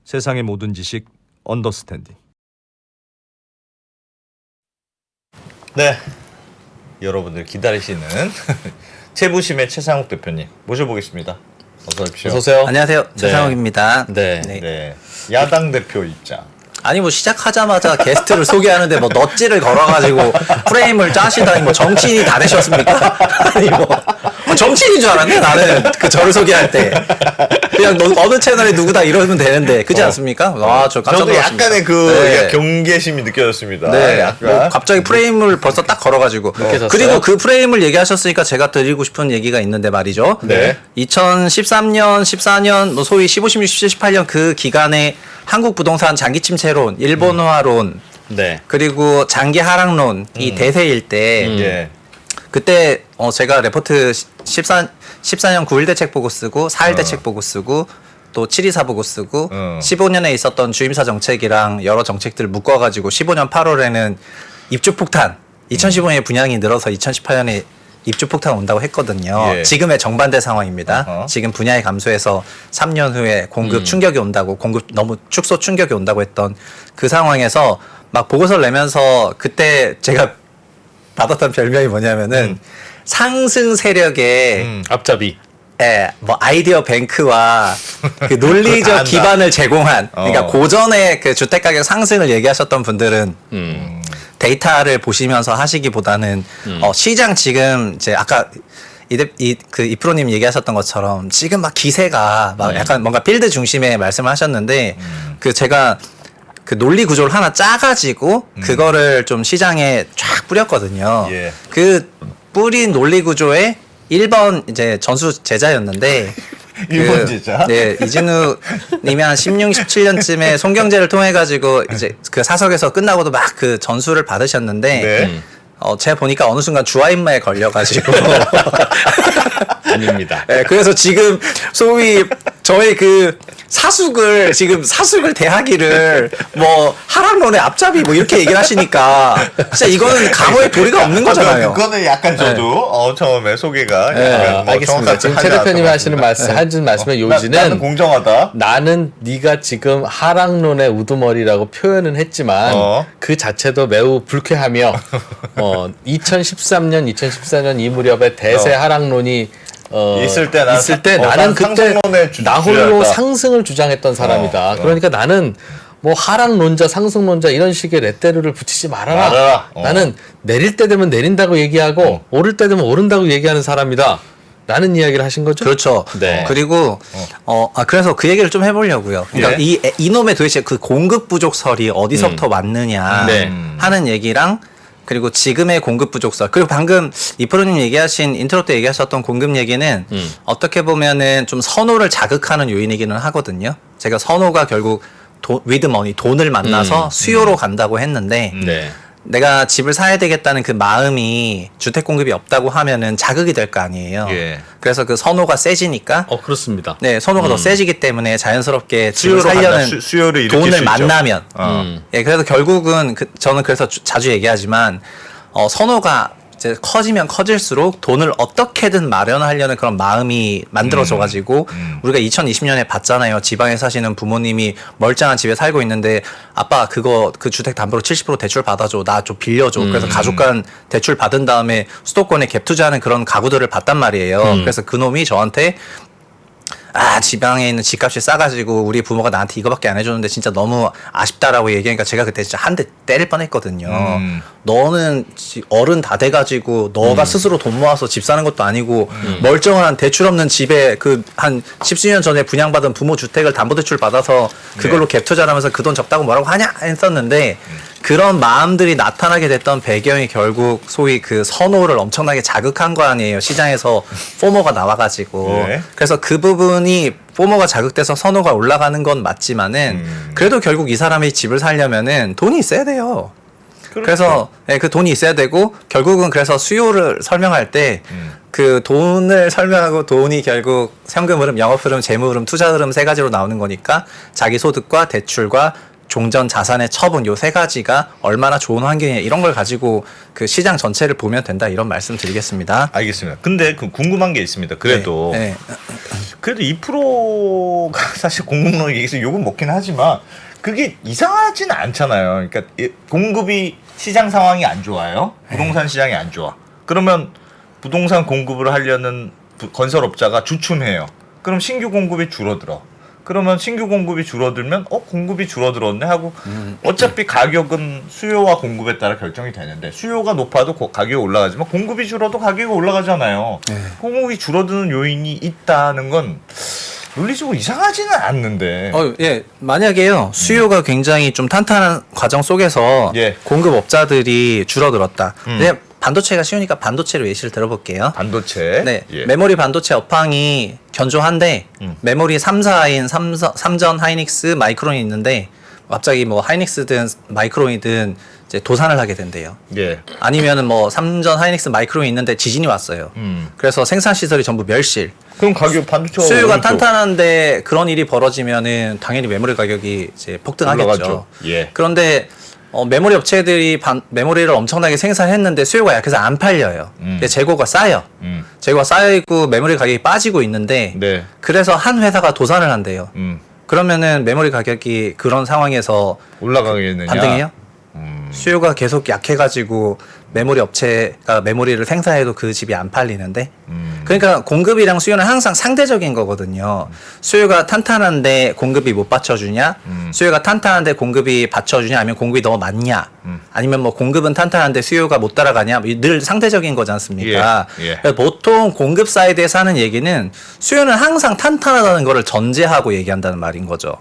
세상의 모든 지식 언더스탠딩. 네, 여러분들 기다리시는 최부심의 최상욱 대표님 모셔보겠습니다. 어서 오십시오. 어서 오세요. 안녕하세요. 최상욱입니다. 네. 네, 야당 대표 입장. 아니 뭐 시작하자마자 게스트를 소개하는데 뭐 넛지를 걸어가지고 프레임을 짜시다니 뭐 정치인이 다 되셨습니까? 아니 뭐 정치인인 줄 알았네 나는 그 저를 소개할 때 그냥 어느 채널에 누구다 이러면 되는데 그렇지 않습니까? 와 저 깜짝 저도 놀랐습니다. 약간의 그 네. 경계심이 느껴졌습니다. 네, 약간. 뭐 갑자기 프레임을 벌써 딱 걸어가지고 느껴졌어요? 그리고 그 프레임을 얘기하셨으니까 제가 드리고 싶은 얘기가 있는데 말이죠. 네. 2013년, 14년, 뭐 소위 15, 16, 17, 18년 그 기간에 한국 부동산 장기 침체론, 일본화론, 네. 그리고 장기 하락론이 대세일 때 예. 그때 제가 레포트 14년 9일대 책 보고 쓰고 4일대 책 보고 쓰고 또 724 보고 쓰고 15년에 있었던 주임사 정책이랑 여러 정책들 묶어가지고 15년 8월에는 입주 폭탄 2015년에 분양이 늘어서 2018년에 입주 폭탄 온다고 했거든요. 예. 지금의 정반대 상황입니다. 어허. 지금 분양이 감소해서 3년 후에 공급 충격이 온다고 공급 너무 축소 충격이 온다고 했던 그 상황에서 막 보고서를 내면서 그때 제가 받았던 별명이 뭐냐면은 상승 세력의 앞잡이. 뭐 아이디어 뱅크와 그 논리적 기반을 제공한 그러니까 고전의 그 주택 가격 상승을 얘기하셨던 분들은 데이터를 보시면서 하시기보다는 시장 지금 이제 아까 이 프로님 얘기하셨던 것처럼 지금 막 기세가 막 약간 뭔가 필드 중심의 말씀을 하셨는데 그 제가 그 논리 구조를 하나 짜가지고 그거를 좀 시장에 쫙 뿌렸거든요. 예. 그 뿌린 논리 구조에 1번 이제 전수 제자였는데 1번 제자? 네, 이진우 님이 한 16, 17년쯤에 송경제를 통해 가지고 이제 그 사석에서 끝나고도 막 그 전수를 받으셨는데 네. 제가 보니까 어느 순간 주화인마에 걸려가지고 아닙니다. 네, 그래서 지금 소위 저희 그 사숙을 대하기를 뭐 하락론의 앞잡이 뭐 이렇게 얘기를 하시니까 진짜 이거는 강호의 도리가 없는 거잖아요. 그거는 약간 저도 처음에 소개가 약간 뭐 알겠습니다. 정확하지 지금 않았던 최 대표님이 것 하시는 같습니다. 말씀의 나는 요지는 공정하다. 나는 네가 지금 하락론의 우두머리라고 표현은 했지만 그 자체도 매우 불쾌하며 2013년, 2014년 이 무렵에 대세 하락론이 있을 때 나는 그때 상승론의 나 홀로 주주였다. 상승을 주장했던 사람이다. 그러니까 나는 뭐 하락론자, 상승론자 이런 식의 레떼르를 붙이지 말아라. 나는 내릴 때 되면 내린다고 얘기하고 오를 때 되면 오른다고 얘기하는 사람이다. 라는 이야기를 하신 거죠? 그렇죠. 네. 그리고 그래서 그 얘기를 좀 해보려고요. 그러니까 예. 이놈의 도대체 그 공급 부족설이 어디서부터 왔느냐 네. 하는 얘기랑 그리고 지금의 공급 부족설 그리고 방금 이프로님 얘기하신 인트로 때 얘기하셨던 공급 얘기는 어떻게 보면은 좀 선호를 자극하는 요인이기는 하거든요. 제가 선호가 결국 위드 머니 돈을 만나서 수요로 간다고 했는데 네. 내가 집을 사야 되겠다는 그 마음이 주택 공급이 없다고 하면은 자극이 될 거 아니에요. 예. 그래서 그 선호가 세지니까 그렇습니다. 네, 선호가 더 세지기 때문에 자연스럽게 집을 수요로 살려는 간다. 수요를 일으킬 수 돈을 있죠. 만나면 예, 그래서 결국은 저는 그래서 자주 얘기하지만 선호가 이제 커지면 커질수록 돈을 어떻게든 마련하려는 그런 마음이 만들어져가지고 우리가 2020년에 봤잖아요. 지방에 사시는 부모님이 멀쩡한 집에 살고 있는데 아빠 그 주택 담보로 70% 대출 받아줘. 나 좀 빌려줘. 그래서 가족 간 대출 받은 다음에 수도권에 갭 투자하는 그런 가구들을 봤단 말이에요. 그래서 그놈이 저한테 지방에 있는 집값이 싸가지고 우리 부모가 나한테 이거밖에 안 해줬는데 진짜 너무 아쉽다라고 얘기하니까 제가 그때 진짜 한 대 때릴 뻔했거든요. 너는 어른 다 돼가지고 너가 스스로 돈 모아서 집 사는 것도 아니고 멀쩡한 대출 없는 집에 그 한 10수년 전에 분양받은 부모 주택을 담보대출 받아서 그걸로 갭 투자를 하면서 그 돈 적다고 뭐라고 하냐 했었는데 그런 마음들이 나타나게 됐던 배경이 결국 소위 그 선호를 엄청나게 자극한 거 아니에요. 시장에서 포모가 나와가지고. 네. 그래서 그 부분이 포모가 자극돼서 선호가 올라가는 건 맞지만은 그래도 결국 이 사람이 집을 살려면은 돈이 있어야 돼요. 그래서 그 돈이 있어야 되고 결국은 그래서 수요를 설명할 때 그 돈을 설명하고 돈이 결국 현금 흐름, 영업 흐름, 재무 흐름, 투자 흐름 세 가지로 나오는 거니까 자기 소득과 대출과 종전 자산의 처분 요 세 가지가 얼마나 좋은 환경이냐 이런 걸 가지고 그 시장 전체를 보면 된다 이런 말씀 드리겠습니다. 알겠습니다. 근데 그 궁금한 게 있습니다. 그래도 네. 그래도 2%가 사실 공급론에 의해서 욕은 먹긴 하지만 그게 이상하지는 않잖아요. 그러니까 공급이 시장 상황이 안 좋아요. 부동산 시장이 안 좋아. 그러면 부동산 공급을 하려는 건설업자가 주춤해요. 그럼 신규 공급이 줄어들어. 그러면 신규 공급이 줄어들면 공급이 줄어들었네 하고 어차피 가격은 수요와 공급에 따라 결정이 되는데 수요가 높아도 가격이 올라가지만 공급이 줄어도 가격이 올라가잖아요. 공급이 줄어드는 요인이 있다는 건 논리적으로 이상하지는 않는데. 예. 만약에요. 수요가 굉장히 좀 탄탄한 과정 속에서 예. 공급업자들이 줄어들었다. 근데 반도체가 쉬우니까 반도체로 예시를 들어볼게요. 반도체. 네. 예. 메모리 반도체 업황이 견조한데 메모리 3사인 삼전, 하이닉스, 마이크론이 있는데 갑자기 뭐 하이닉스든 마이크론이든 이제 도산을 하게 된대요. 예. 아니면은 뭐 삼전, 하이닉스, 마이크론이 있는데 지진이 왔어요. 그래서 생산 시설이 전부 멸실. 그럼 가격 반도체 수요가 탄탄한데 그런 일이 벌어지면은 당연히 메모리 가격이 이제 폭등하겠죠. 올라가죠. 예. 그런데 메모리 업체들이 메모리를 엄청나게 생산했는데 수요가 약해서 안 팔려요. 근데 재고가 쌓여. 재고가 쌓여 있고 메모리 가격이 빠지고 있는데 네. 그래서 한 회사가 도산을 한대요. 그러면은 메모리 가격이 그런 상황에서 올라가겠느냐? 반등해요? 수요가 계속 약해가지고 메모리 업체가 메모리를 생산해도 그 집이 안 팔리는데 그러니까 공급이랑 수요는 항상 상대적인 거거든요. 수요가 탄탄한데 공급이 못 받쳐주냐 수요가 탄탄한데 공급이 받쳐주냐 아니면 공급이 너무 많냐 아니면 뭐 공급은 탄탄한데 수요가 못 따라가냐 늘 상대적인 거지 않습니까? 예. 그래서 보통 공급 사이드에서 하는 얘기는 수요는 항상 탄탄하다는 거를 전제하고 얘기한다는 말인 거죠.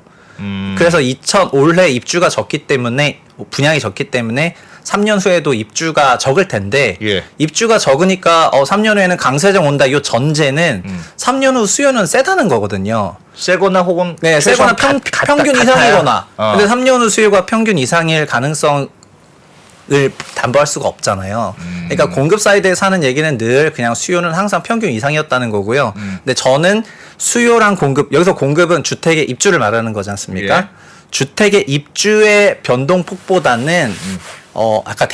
그래서 올해 입주가 적기 때문에 분양이 적기 때문에 3년 후에도 입주가 적을 텐데 예. 입주가 적으니까 3년 후에는 강세장 온다 이 전제는 3년 후 수요는 세다는 거거든요. 세거나 혹은 네, 세거나 평균 이상이거나. 근데 3년 후 수요가 평균 이상일 가능성을 담보할 수가 없잖아요. 그러니까 공급 사이드에서 하는 얘기는 늘 그냥 수요는 항상 평균 이상이었다는 거고요. 근데 저는 수요랑 공급, 여기서 공급은 주택의 입주를 말하는 거지 않습니까? 예. 주택의 입주의 변동폭보다는 아까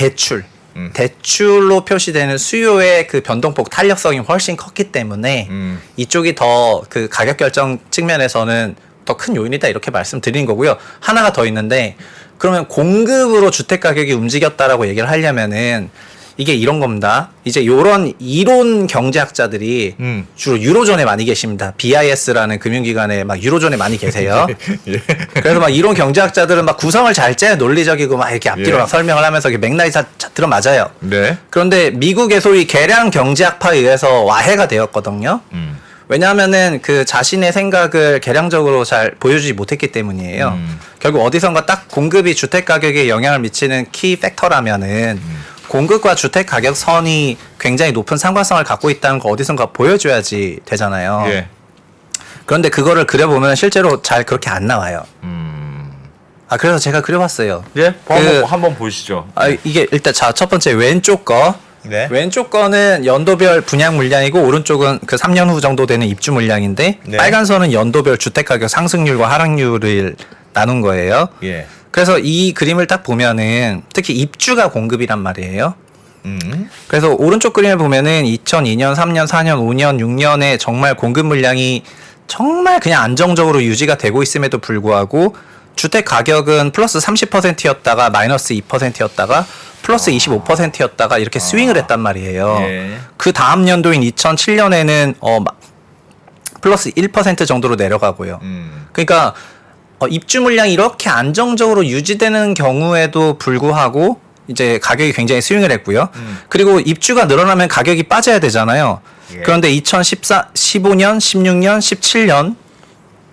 대출로 표시되는 수요의 그 변동폭 탄력성이 훨씬 컸기 때문에 이쪽이 더 그 가격 결정 측면에서는 더 큰 요인이다 이렇게 말씀드린 거고요. 하나가 더 있는데 그러면 공급으로 주택 가격이 움직였다라고 얘기를 하려면은 이게 이런 겁니다. 이제 요런 이론 경제학자들이 주로 유로존에 많이 계십니다. BIS라는 금융기관에 막 유로존에 많이 계세요. 예. 그래서 막 이론 경제학자들은 막 구성을 잘 짜 논리적이고 막 이렇게 앞뒤로 예. 막 설명을 하면서 맥락이 다 들어맞아요. 네. 그런데 미국의 소위 계량 경제학파에 의해서 와해가 되었거든요. 왜냐하면은 그 자신의 생각을 계량적으로 잘 보여주지 못했기 때문이에요. 결국 어디선가 딱 공급이 주택 가격에 영향을 미치는 키 팩터라면은 공급과 주택 가격 선이 굉장히 높은 상관성을 갖고 있다는 거 어디선가 보여줘야지 되잖아요. 예. 그런데 그거를 그려보면 실제로 잘 그렇게 안 나와요. 그래서 제가 그려봤어요. 예. 한번 보시죠. 이게 일단 첫 번째 왼쪽 거. 네. 왼쪽 거는 연도별 분양 물량이고 오른쪽은 그 3년 후 정도 되는 입주 물량인데 네. 빨간 선은 연도별 주택 가격 상승률과 하락률을 나눈 거예요. 예. 그래서 이 그림을 딱 보면은 특히 입주가 공급이란 말이에요. 그래서 오른쪽 그림을 보면은 2002년, 3년, 4년, 5년, 6년에 정말 공급 물량이 정말 그냥 안정적으로 유지가 되고 있음에도 불구하고 주택 가격은 플러스 30%였다가 마이너스 2%였다가 플러스 25%였다가 이렇게 스윙을 했단 말이에요. 예. 그 다음 연도인 2007년에는 플러스 1% 정도로 내려가고요. 그러니까 입주 물량이 이렇게 안정적으로 유지되는 경우에도 불구하고 이제 가격이 굉장히 스윙을 했고요. 그리고 입주가 늘어나면 가격이 빠져야 되잖아요. 예. 그런데 15년, 16년, 17년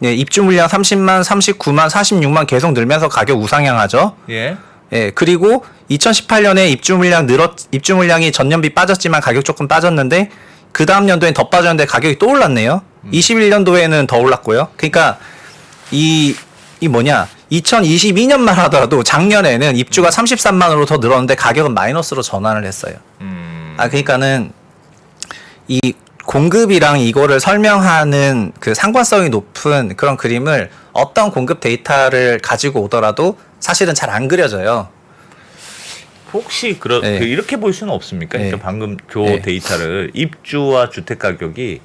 입주 물량 30만, 39만, 46만 계속 늘면서 가격 우상향하죠. 예. 예, 그리고 2018년에 입주 물량이 전년비 빠졌지만 가격 조금 빠졌는데 그 다음 연도엔 더 빠졌는데 가격이 또 올랐네요. 21년도에는 더 올랐고요. 그러니까 이 2022년만 하더라도 작년에는 입주가 33만으로 더 늘었는데 가격은 마이너스로 전환을 했어요. 그러니까는 이 공급이랑 이거를 설명하는 그 상관성이 높은 그런 그림을 어떤 공급 데이터를 가지고 오더라도 사실은 잘 안 그려져요. 혹시 네. 이렇게 볼 수는 없습니까? 네. 그러니까 방금 교 네. 데이터를 입주와 주택 가격이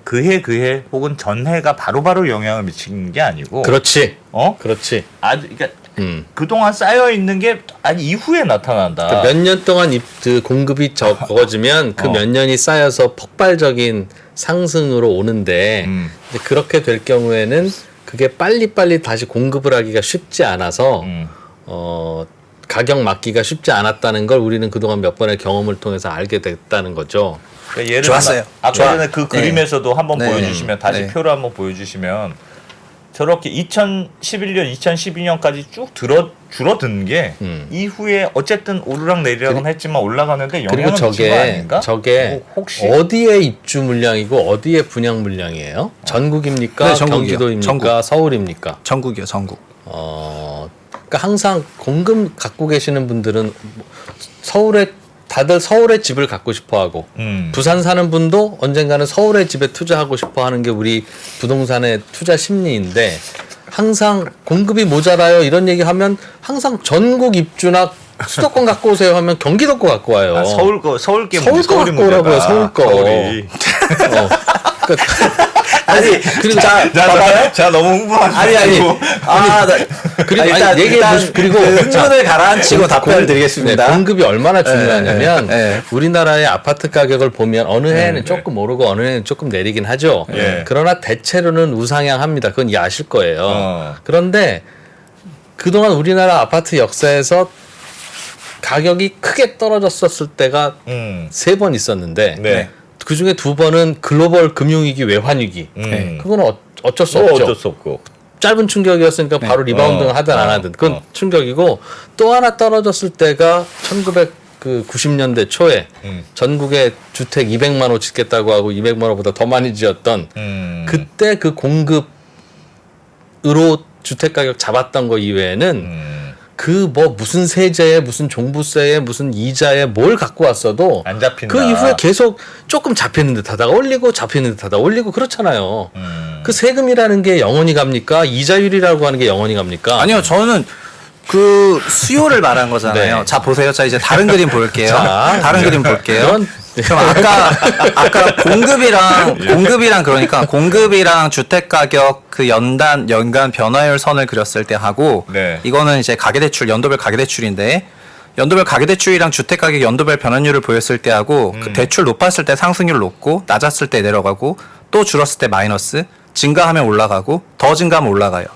그해 혹은 전해가 바로바로 영향을 미치는 게 아니고 그렇지. 어? 그렇지. 아주 그러니까 음. 그동안 쌓여 있는 게 아니 이후에 나타난다. 몇 년 동안 그 공급이 적어지면 그 어. 몇 년이 쌓여서 폭발적인 상승으로 오는데 이제 그렇게 될 경우에는 그게 빨리빨리 다시 공급을 하기가 쉽지 않아서 가격 맞기가 쉽지 않았다는 걸 우리는 그동안 몇 번의 경험을 통해서 알게 됐다는 거죠. 그러니까 예를 좋았어요. 들면 아까 좋아. 전에 그 네. 그림에서도 한번 네. 보여주시면 다시 네. 표를 한번 보여주시면 저렇게 2011년, 2012년까지 쭉 줄어든 게 이후에 어쨌든 오르락 내리락은 했지만 올라가는데 그리고 영향을 미친 거 아닌가? 저게 혹시 어디에 입주 물량이고 어디에 분양 물량이에요? 전국입니까? 네, 전국이요. 경기도입니까? 전국. 서울입니까? 전국이요, 전국. 그러니까 항상 공급 갖고 계시는 분들은 다들 서울에 집을 갖고 싶어하고 부산 사는 분도 언젠가는 서울의 집에 투자하고 싶어하는 게 우리 부동산의 투자 심리인데 항상 공급이 모자라요 이런 얘기하면 항상 전국 입주나 수도권 갖고 오세요 하면 경기도 거 갖고 와요. 아, 서울 게 서울 거 서울이 갖고 오라고요. 문제다. 서울 거. 서울이. 아니, 그리고 자 너무 흥분하지 아니. 그리고 일단 얘기해 보시 그리고 흥분을 가라앉히고 답변을 네, 드리겠습니다. 공급이 얼마나 중요하냐면 네. 우리나라의 아파트 가격을 보면 어느 해에는 조금 오르고 어느 해는 조금 내리긴 하죠. 네. 그러나 대체로는 우상향합니다. 그건 아실 거예요. 그런데 그동안 우리나라 아파트 역사에서 가격이 크게 떨어졌었을 때가 3번 있었는데 네. 그 중에 2번은 글로벌 금융위기 외환위기. 그건 어쩔 수 없죠. 어쩔 수 없고. 짧은 충격이었으니까 바로 리바운드를 하든 안 하든 그건 충격이고 또 하나 떨어졌을 때가 1990년대 초에 전국에 주택 200만 호 짓겠다고 하고 200만 호보다 더 많이 지었던 그때 그 공급으로 주택 가격 잡았던 거 이외에는 그 뭐 무슨 세제에 무슨 종부세에 무슨 이자에 뭘 갖고 왔어도 안 잡힌다. 그 이후에 계속 조금 잡히는 듯 하다가 올리고 잡히는 듯 하다가 올리고 그렇잖아요. 그 세금이라는 게 영원히 갑니까? 이자율이라고 하는 게 영원히 갑니까? 아니요, 저는 그 수요를 말한 거잖아요. 네. 자, 보세요. 자, 이제 다른 그림 볼게요. 자, 다른 그림 볼게요. 그건 그럼 아까 공급이랑 그러니까 공급이랑 주택 가격 그 연간 변화율 선을 그렸을 때 하고 네. 이거는 이제 가계대출 연도별 가계대출인데 연도별 가계대출이랑 주택 가격 연도별 변환율을 보였을 때 하고 그 대출 높았을 때 상승률 높고 낮았을 때 내려가고 또 줄었을 때 마이너스 증가하면 올라가고 더 증가하면 올라가요.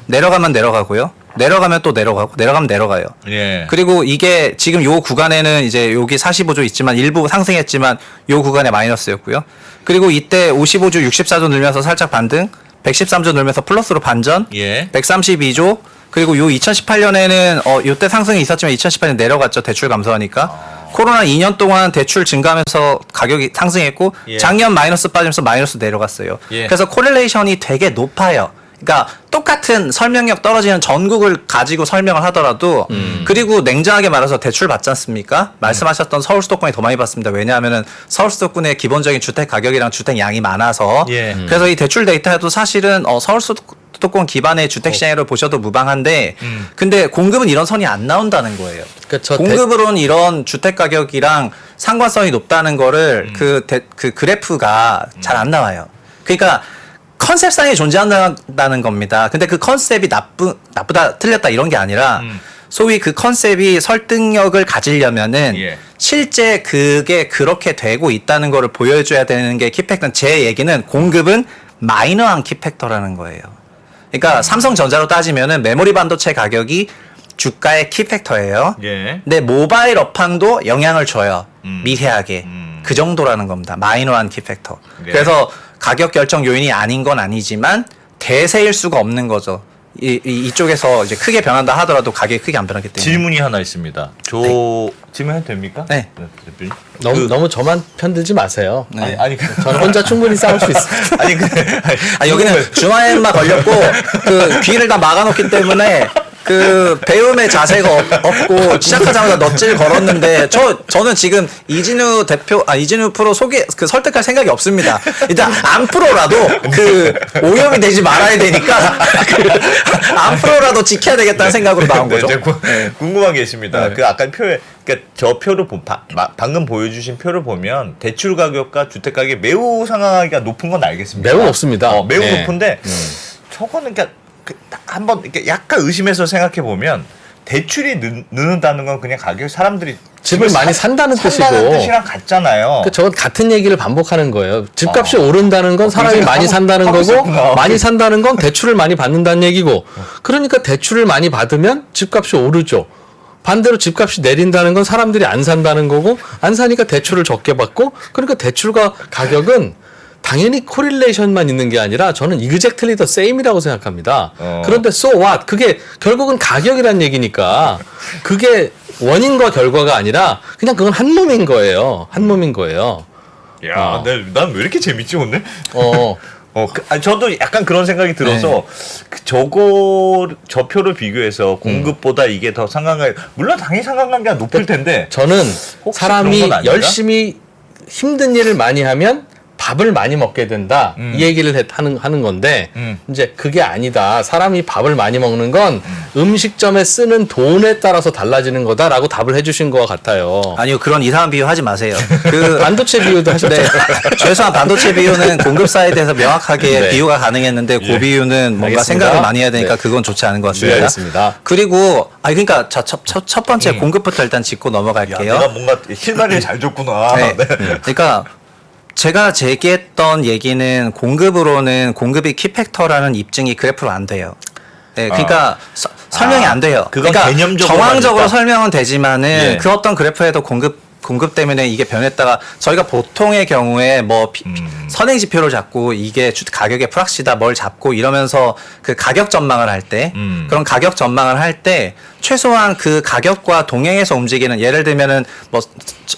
내려가면 내려가고요. 내려가면 또 내려가고 내려가면 내려가요. 예. 그리고 이게 지금 요 구간에는 이제 여기 45조 있지만 일부 상승했지만 요 구간에 마이너스였고요. 그리고 이때 55조 64조 늘면서 살짝 반등, 113조 늘면서 플러스로 반전, 예. 132조 그리고 요 2018년에는 요때 상승이 있었지만 2018년 내려갔죠. 대출 감소하니까. 코로나 2년 동안 대출 증가하면서 가격이 상승했고 예. 작년 마이너스 빠지면서 마이너스 내려갔어요. 예. 그래서 코렐레이션이 되게 높아요. 그러니까 똑같은 설명력 떨어지는 전국을 가지고 설명을 하더라도 그리고 냉정하게 말해서 대출 받지 않습니까? 말씀하셨던 서울 수도권이 더 많이 받습니다. 왜냐하면 서울 수도권의 기본적인 주택 가격이랑 주택 양이 많아서 예. 그래서 이 대출 데이터도 사실은 서울 수도권 기반의 주택 시장을 보셔도 무방한데 근데 공급은 이런 선이 안 나온다는 거예요. 그러니까 공급으로는 이런 주택 가격이랑 상관성이 높다는 거를 그 그래프가 잘 안 나와요. 그러니까 컨셉상에 존재한다는 겁니다. 근데 그 컨셉이 나쁘다, 틀렸다 이런 게 아니라 소위 그 컨셉이 설득력을 가지려면은 예. 실제 그게 그렇게 되고 있다는 거를 보여줘야 되는 게 키팩터. 제 얘기는 공급은 마이너한 키팩터라는 거예요. 그러니까 삼성전자로 따지면은 메모리 반도체 가격이 주가의 키팩터예요. 예. 근데 모바일 업황도 영향을 줘요. 미세하게. 그 정도라는 겁니다. 마이너한 키팩터. 네. 그래서 가격 결정 요인이 아닌 건 아니지만 대세일 수가 없는 거죠. 이쪽에서 이제 크게 변한다 하더라도 가격이 크게 안 변하기 때문에. 질문이 하나 있습니다. 질문해도 됩니까? 네. 대표님. 너무 저만 편들지 마세요. 네. 아니 저는 혼자 충분히 싸울 수 있어요. 아니 근데 여기는 중화에만 걸렸고 그 귀를 다 막아놓기 때문에 그 배움의 자세가 없고 시작하자마자 넛질 걸었는데 저는 지금 이진우 프로 그 설득할 생각이 없습니다. 일단 안 프로라도 그 오염이 되지 말아야 되니까 안 프로라도 지켜야 되겠다는 생각으로 나온 거죠. 이제 궁금한 게 있습니다. 그 아까 표에 그러니까 저 표를 방금 보여주신 표를 보면 대출 가격과 주택 가격이 매우 상하기가 높은 건 알겠습니다. 매우 높습니다. 매우 네. 높은데 저거는 그러니까 한번 이렇게 약간 의심해서 생각해 보면 대출이 느는다는 건 그냥 가격 사람들이 집을 많이 산다는 뜻이고. 뜻이랑 같잖아요. 그러니까 저건 같은 얘기를 반복하는 거예요. 집값이 오른다는 건 사람이 많이 산다는 하고 거고, 있었구나. 많이 산다는 건 대출을 많이 받는다는 얘기고, 그러니까 대출을 많이 받으면 집값이 오르죠. 반대로 집값이 내린다는 건 사람들이 안 산다는 거고, 안 사니까 대출을 적게 받고, 그러니까 대출과 가격은 당연히 코릴레이션만 있는 게 아니라 저는 exactly the same이라고 생각합니다. 그런데 so what? 그게 결국은 가격이란 얘기니까 그게 원인과 결과가 아니라 그냥 그건 한 몸인 거예요. 한 몸인 거예요. 야, 난 왜 이렇게 재밌지 오늘? 어. 저도 약간 그런 생각이 들어서 저 표를 비교해서 공급보다 이게 더 상관관 물론 당연히 상관관계가 높을 텐데 저는 혹시 사람이 그런 건 아닌가? 열심히 힘든 일을 많이 하면 밥을 많이 먹게 된다. 이 얘기를 하는 건데 이제 그게 아니다. 사람이 밥을 많이 먹는 건 음식점에 쓰는 돈에 따라서 달라지는 거다라고 답을 해주신 것 같아요. 아니요, 그런 이상한 비유 하지 마세요. 그 반도체 비유도 하셨잖아요. 최소한 반도체 비유는 공급 사이드에서 명확하게 네. 비유가 가능했는데 그 비유는 뭔가 알겠습니다. 생각을 많이 해야 되니까 네. 그건 좋지 않은 것 같습니다. 주의하겠습니다. 그리고 그러니까 첫 번째 공급부터 일단 짚고 넘어갈게요. 내가 뭔가 실마리를 잘 줬구나. 네. 네. 그러니까 제가 제기했던 얘기는 공급이 키팩터라는 입증이 그래프로 안 돼요. 네, 그러니까 설명이 안 돼요. 그건 그러니까 개념적으로 정황적으로 하니까. 설명은 되지만은 예. 그 어떤 그래프에도 공급 때문에 이게 변했다가 저희가 보통의 경우에 뭐 선행 지표를 잡고 이게 가격의 프락시다 뭘 잡고 이러면서 그 가격 전망을 할 때 그런 가격 전망을 할 때 최소한 그 가격과 동행해서 움직이는 예를 들면은 뭐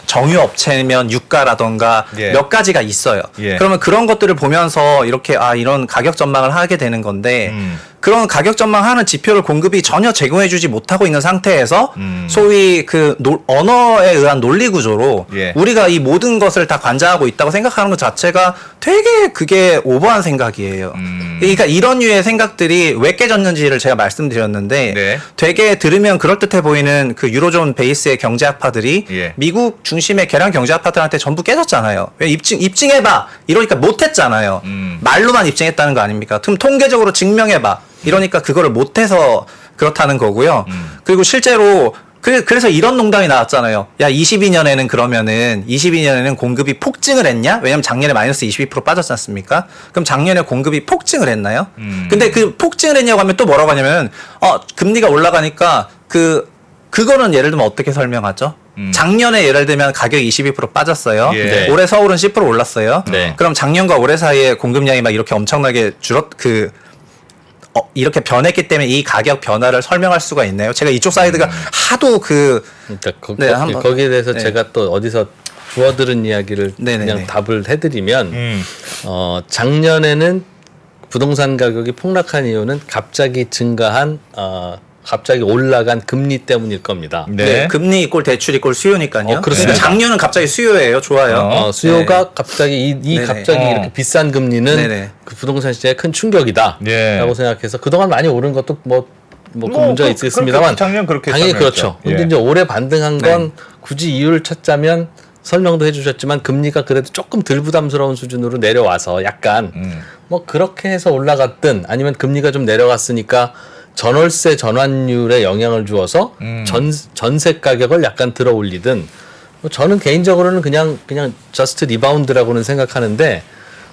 정유 업체면 유가라던가 예. 몇 가지가 있어요. 예. 그러면 그런 것들을 보면서 이렇게 이런 가격 전망을 하게 되는 건데 그런 가격 전망하는 지표를 공급이 전혀 제공해주지 못하고 있는 상태에서 소위 그 언어에 의한 논리 구조로 예. 우리가 이 모든 것을 다 관장하고 있다고 생각하는 것 자체가 되게 그게 오버한 생각이에요. 그러니까 이런 류의 생각들이 왜 깨졌는지를 제가 말씀드렸는데 네. 되게 들으면 그럴듯해 보이는 그 유로존 베이스의 경제학파들이 예. 미국 중심의 개량 경제학파들한테 전부 깨졌잖아요. 왜 입증해봐 이러니까 못했잖아요. 말로만 입증했다는 거 아닙니까? 그럼 통계적으로 증명해봐 이러니까 그거를 못해서 그렇다는 거고요. 그리고 실제로 그래서 이런 농담이 나왔잖아요. 야, 22년에는 공급이 폭증을 했냐? 왜냐면 작년에 마이너스 22% 빠졌지 않습니까? 그럼 작년에 공급이 폭증을 했나요? 근데 그 폭증을 했냐고 하면 또 뭐라고 하냐면, 금리가 올라가니까 그거는 예를 들면 어떻게 설명하죠? 작년에 예를 들면 가격이 22% 빠졌어요. 예. 네. 올해 서울은 10% 올랐어요. 네. 그럼 작년과 올해 사이에 공급량이 막 이렇게 엄청나게 이렇게 변했기 때문에 이 가격 변화를 설명할 수가 있나요? 제가 이쪽 사이드가 하도 그러니까 네, 한번. 거기에 대해서 네. 제가 또 어디서 주워들은 이야기를 네네네. 그냥 답을 해드리면 작년에는 부동산 가격이 폭락한 이유는 갑자기 올라간 금리 때문일 겁니다. 네. 금리 이꼴 대출 이꼴 수요니까요. 그렇습니다. 작년은 갑자기 수요예요. 좋아요. 수요가 갑자기 네. 갑자기 이렇게 비싼 금리는 네네. 그 부동산 시장에 큰 충격이다라고 네. 생각해서 그동안 많이 오른 것도 뭐 문제가 있겠습니다만 작년 그렇게 당연히 설명했죠. 그렇죠. 예. 근데 이제 올해 반등한 건 굳이 이유를 찾자면 설명도 해주셨지만 금리가 그래도 조금 덜 부담스러운 수준으로 내려와서 약간 뭐 그렇게 해서 올라갔든 아니면 금리가 좀 내려갔으니까 전월세 전환율에 영향을 주어서 전세 가격을 약간 들어 올리든 뭐 저는 개인적으로는 그냥 저스트 리바운드라고는 생각하는데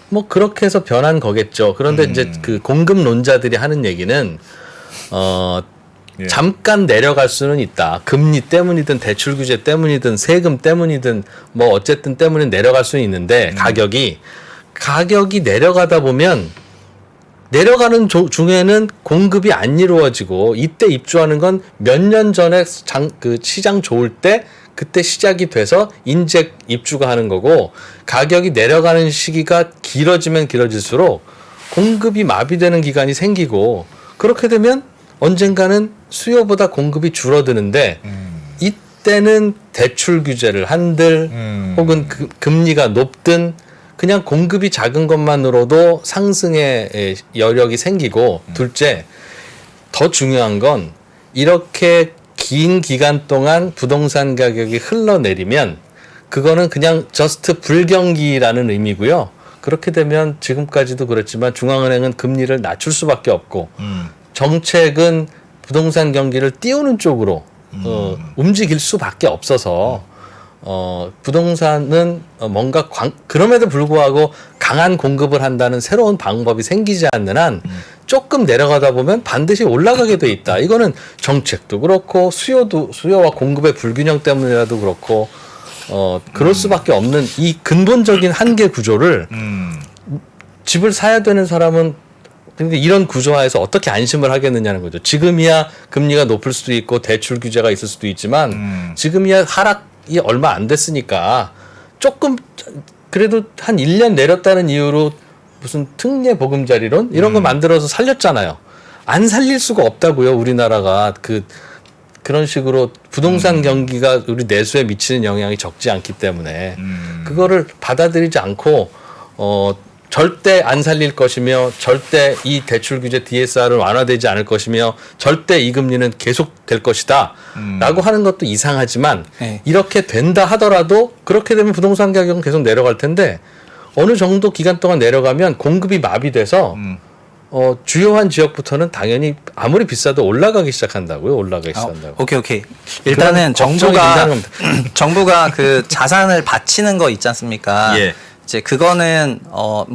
뭐 그렇게 해서 변한 거겠죠. 그런데 이제 그 공급론자들이 하는 얘기는 예. 잠깐 내려갈 수는 있다. 금리 때문이든 대출 규제 때문이든 세금 때문이든 뭐 어쨌든 때문에 내려갈 수는 있는데 가격이 내려가다 보면 내려가는 중에는 공급이 안 이루어지고 이때 입주하는 건 몇 년 전에 그 시장 좋을 때 그때 시작이 돼서 인재 입주가 하는 거고 가격이 내려가는 시기가 길어지면 길어질수록 공급이 마비되는 기간이 생기고 그렇게 되면 언젠가는 수요보다 공급이 줄어드는데 이때는 대출 규제를 한들 혹은 금리가 높든 그냥 공급이 작은 것만으로도 상승의 여력이 생기고 둘째 더 중요한 건 이렇게 긴 기간 동안 부동산 가격이 흘러내리면 그거는 그냥 저스트 불경기라는 의미고요. 그렇게 되면 지금까지도 그렇지만 중앙은행은 금리를 낮출 수밖에 없고 정책은 부동산 경기를 띄우는 쪽으로 움직일 수밖에 없어서 부동산은 뭔가 그럼에도 불구하고 강한 공급을 한다는 새로운 방법이 생기지 않는 한 조금 내려가다 보면 반드시 올라가게 돼 있다. 이거는 정책도 그렇고 수요와 공급의 불균형 때문이라도 그렇고 그럴 수밖에 없는 이 근본적인 한계 구조를 집을 사야 되는 사람은 근데 이런 구조화에서 어떻게 안심을 하겠느냐는 거죠. 지금이야 금리가 높을 수도 있고 대출 규제가 있을 수도 있지만 지금이야 하락이 얼마 안 됐으니까 조금 그래도 한 1년 내렸다는 이유로 무슨 특례 보금자리론 이런 거 만들어서 살렸잖아요. 안 살릴 수가 없다고요. 우리나라가 그런 식으로 부동산 경기가 우리 내수에 미치는 영향이 적지 않기 때문에 그거를 받아들이지 않고 절대 안 살릴 것이며 절대 이 대출 규제 DSR은 완화되지 않을 것이며 절대 이 금리는 계속 될 것이다 라고 하는 것도 이상하지만 네. 이렇게 된다 하더라도 그렇게 되면 부동산 가격은 계속 내려갈 텐데 어느 정도 기간 동안 내려가면 공급이 마비돼서 주요한 지역부터는 당연히 아무리 비싸도 올라가기 시작한다고요. 올라가기 시작한다고. 오케이. 일단은 정부가 그 자산을 바치는 거 있지 않습니까? 예. 이제 그거는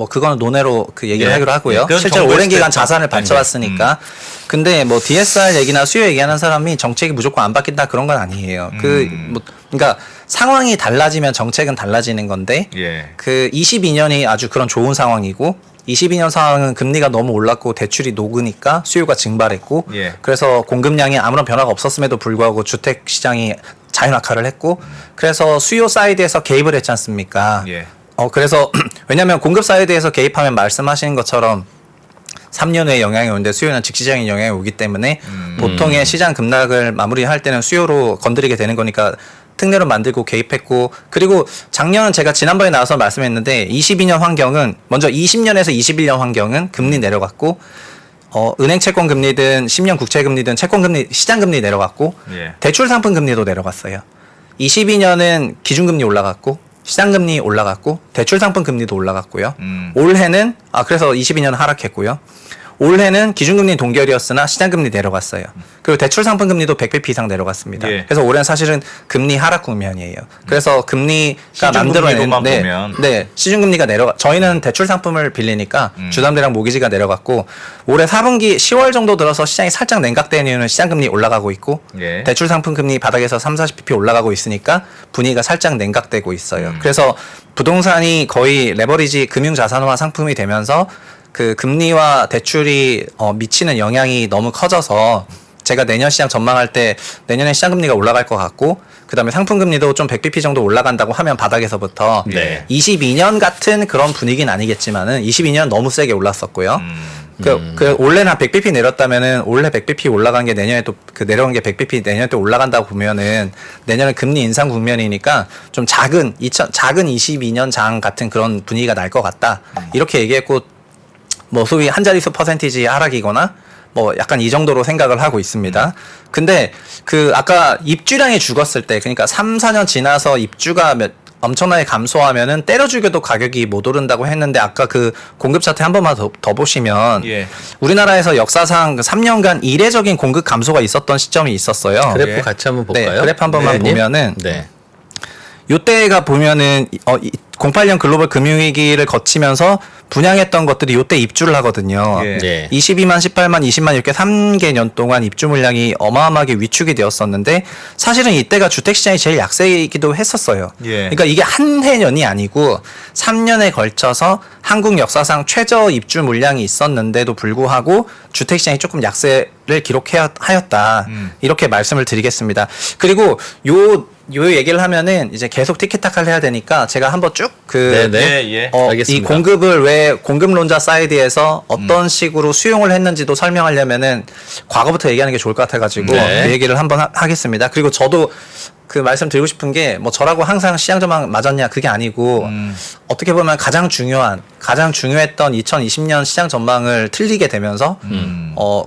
그거는 논외로 그 얘기를 예. 하기로 하고요. 예, 그건 실제로 정부의 오랜 기간 스텝. 자산을 바쳐왔으니까. 근데 뭐 DSR 얘기나 수요 얘기하는 사람이 정책이 무조건 안 바뀐다 그런 건 아니에요. 그러니까 상황이 달라지면 정책은 달라지는 건데 예. 그 22년이 아주 그런 좋은 상황이고 22년 상황은 금리가 너무 올랐고 대출이 녹으니까 수요가 증발했고 예. 그래서 공급량이 아무런 변화가 없었음에도 불구하고 주택 시장이 자연악화를 했고 그래서 수요 사이드에서 개입을 했지 않습니까? 예. 그래서 왜냐하면 공급 사이드에서 개입하면 말씀하시는 것처럼 3년 후에 영향이 오는데 수요는 즉시적인 영향이 오기 때문에 보통의 시장 급락을 마무리할 때는 수요로 건드리게 되는 거니까 특례로 만들고 개입했고 그리고 작년은 제가 지난번에 나와서 말씀했는데 22년 환경은 먼저 20년에서 21년 환경은 금리 내려갔고 은행 채권 금리든 10년 국채 금리든 채권 금리 시장 금리 내려갔고 예. 대출 상품 금리도 내려갔어요. 22년은 기준금리 올라갔고 시장 금리 올라갔고 대출 상품 금리도 올라갔고요. 올해는 그래서 22년 하락했고요. 올해는 기준금리 동결이었으나 시장금리 내려갔어요. 그리고 대출 상품 금리도 100bp 이상 내려갔습니다. 예. 그래서 올해는 사실은 금리 하락 국면이에요. 그래서 금리가 시중금리로만 보면. 시중금리가 저희는 대출 상품을 빌리니까 주담대랑 모기지가 내려갔고 올해 4분기 10월 정도 들어서 시장이 살짝 냉각된 이유는 시장금리 올라가고 있고 예. 대출 상품 금리 바닥에서 30-40bp 올라가고 있으니까 분위기가 살짝 냉각되고 있어요. 그래서 부동산이 거의 레버리지 금융자산화 상품이 되면서 그 금리와 대출이 미치는 영향이 너무 커져서 제가 내년 시장 전망할 때 내년에 시장 금리가 올라갈 것 같고 그다음에 상품 금리도 좀 100bp 정도 올라간다고 하면 바닥에서부터 네. 22년 같은 그런 분위기는 아니겠지만은 22년 너무 세게 올랐었고요. 그 올해는 한 100bp 내렸다면은 올해 100bp 올라간 게 내년에 또 그 내려간 게 100bp 내년에 또 올라간다고 보면은 내년은 금리 인상 국면이니까 좀 작은 22년 장 같은 그런 분위기가 날 것 같다. 이렇게 얘기했고 뭐 소위 한 자릿수 퍼센티지 하락이거나 뭐 약간 이 정도로 생각을 하고 있습니다. 근데 그 아까 입주량이 죽었을 때 그러니까 3, 4년 지나서 입주가 엄청나게 감소하면은 때려 죽여도 가격이 못 오른다고 했는데 아까 그 공급 차트 한 번만 더 보시면 예. 우리나라에서 역사상 3년간 이례적인 공급 감소가 있었던 시점이 있었어요. 그래프 예. 같이 한번 볼까요? 네, 그래프 한 번만 네. 보면은 네. 요때가 보면은 08년 글로벌 금융위기를 거치면서 분양했던 것들이 요때 입주를 하거든요. 예. 네. 22만, 18만, 20만 이렇게 3개년 동안 입주 물량이 어마어마하게 위축이 되었었는데 사실은 이때가 주택시장이 제일 약세이기도 했었어요. 예. 그러니까 이게 한 해년이 아니고 3년에 걸쳐서 한국 역사상 최저 입주 물량이 있었는데도 불구하고 주택시장이 조금 약세를 기록하였다. 이렇게 말씀을 드리겠습니다. 그리고 요 얘기를 하면은 이제 계속 티키타카를 해야 되니까 제가 한번 쭉 네네. 예. 이 알겠습니다. 공급을 왜 공급론자 사이드에서 어떤 식으로 수용을 했는지도 설명하려면은 과거부터 얘기하는 게 좋을 것 같아가지고 네. 그 얘기를 한번 하겠습니다. 그리고 저도 그 말씀드리고 싶은 게 뭐 저라고 항상 시장 전망 맞았냐 그게 아니고 어떻게 보면 가장 중요했던 2020년 시장 전망을 틀리게 되면서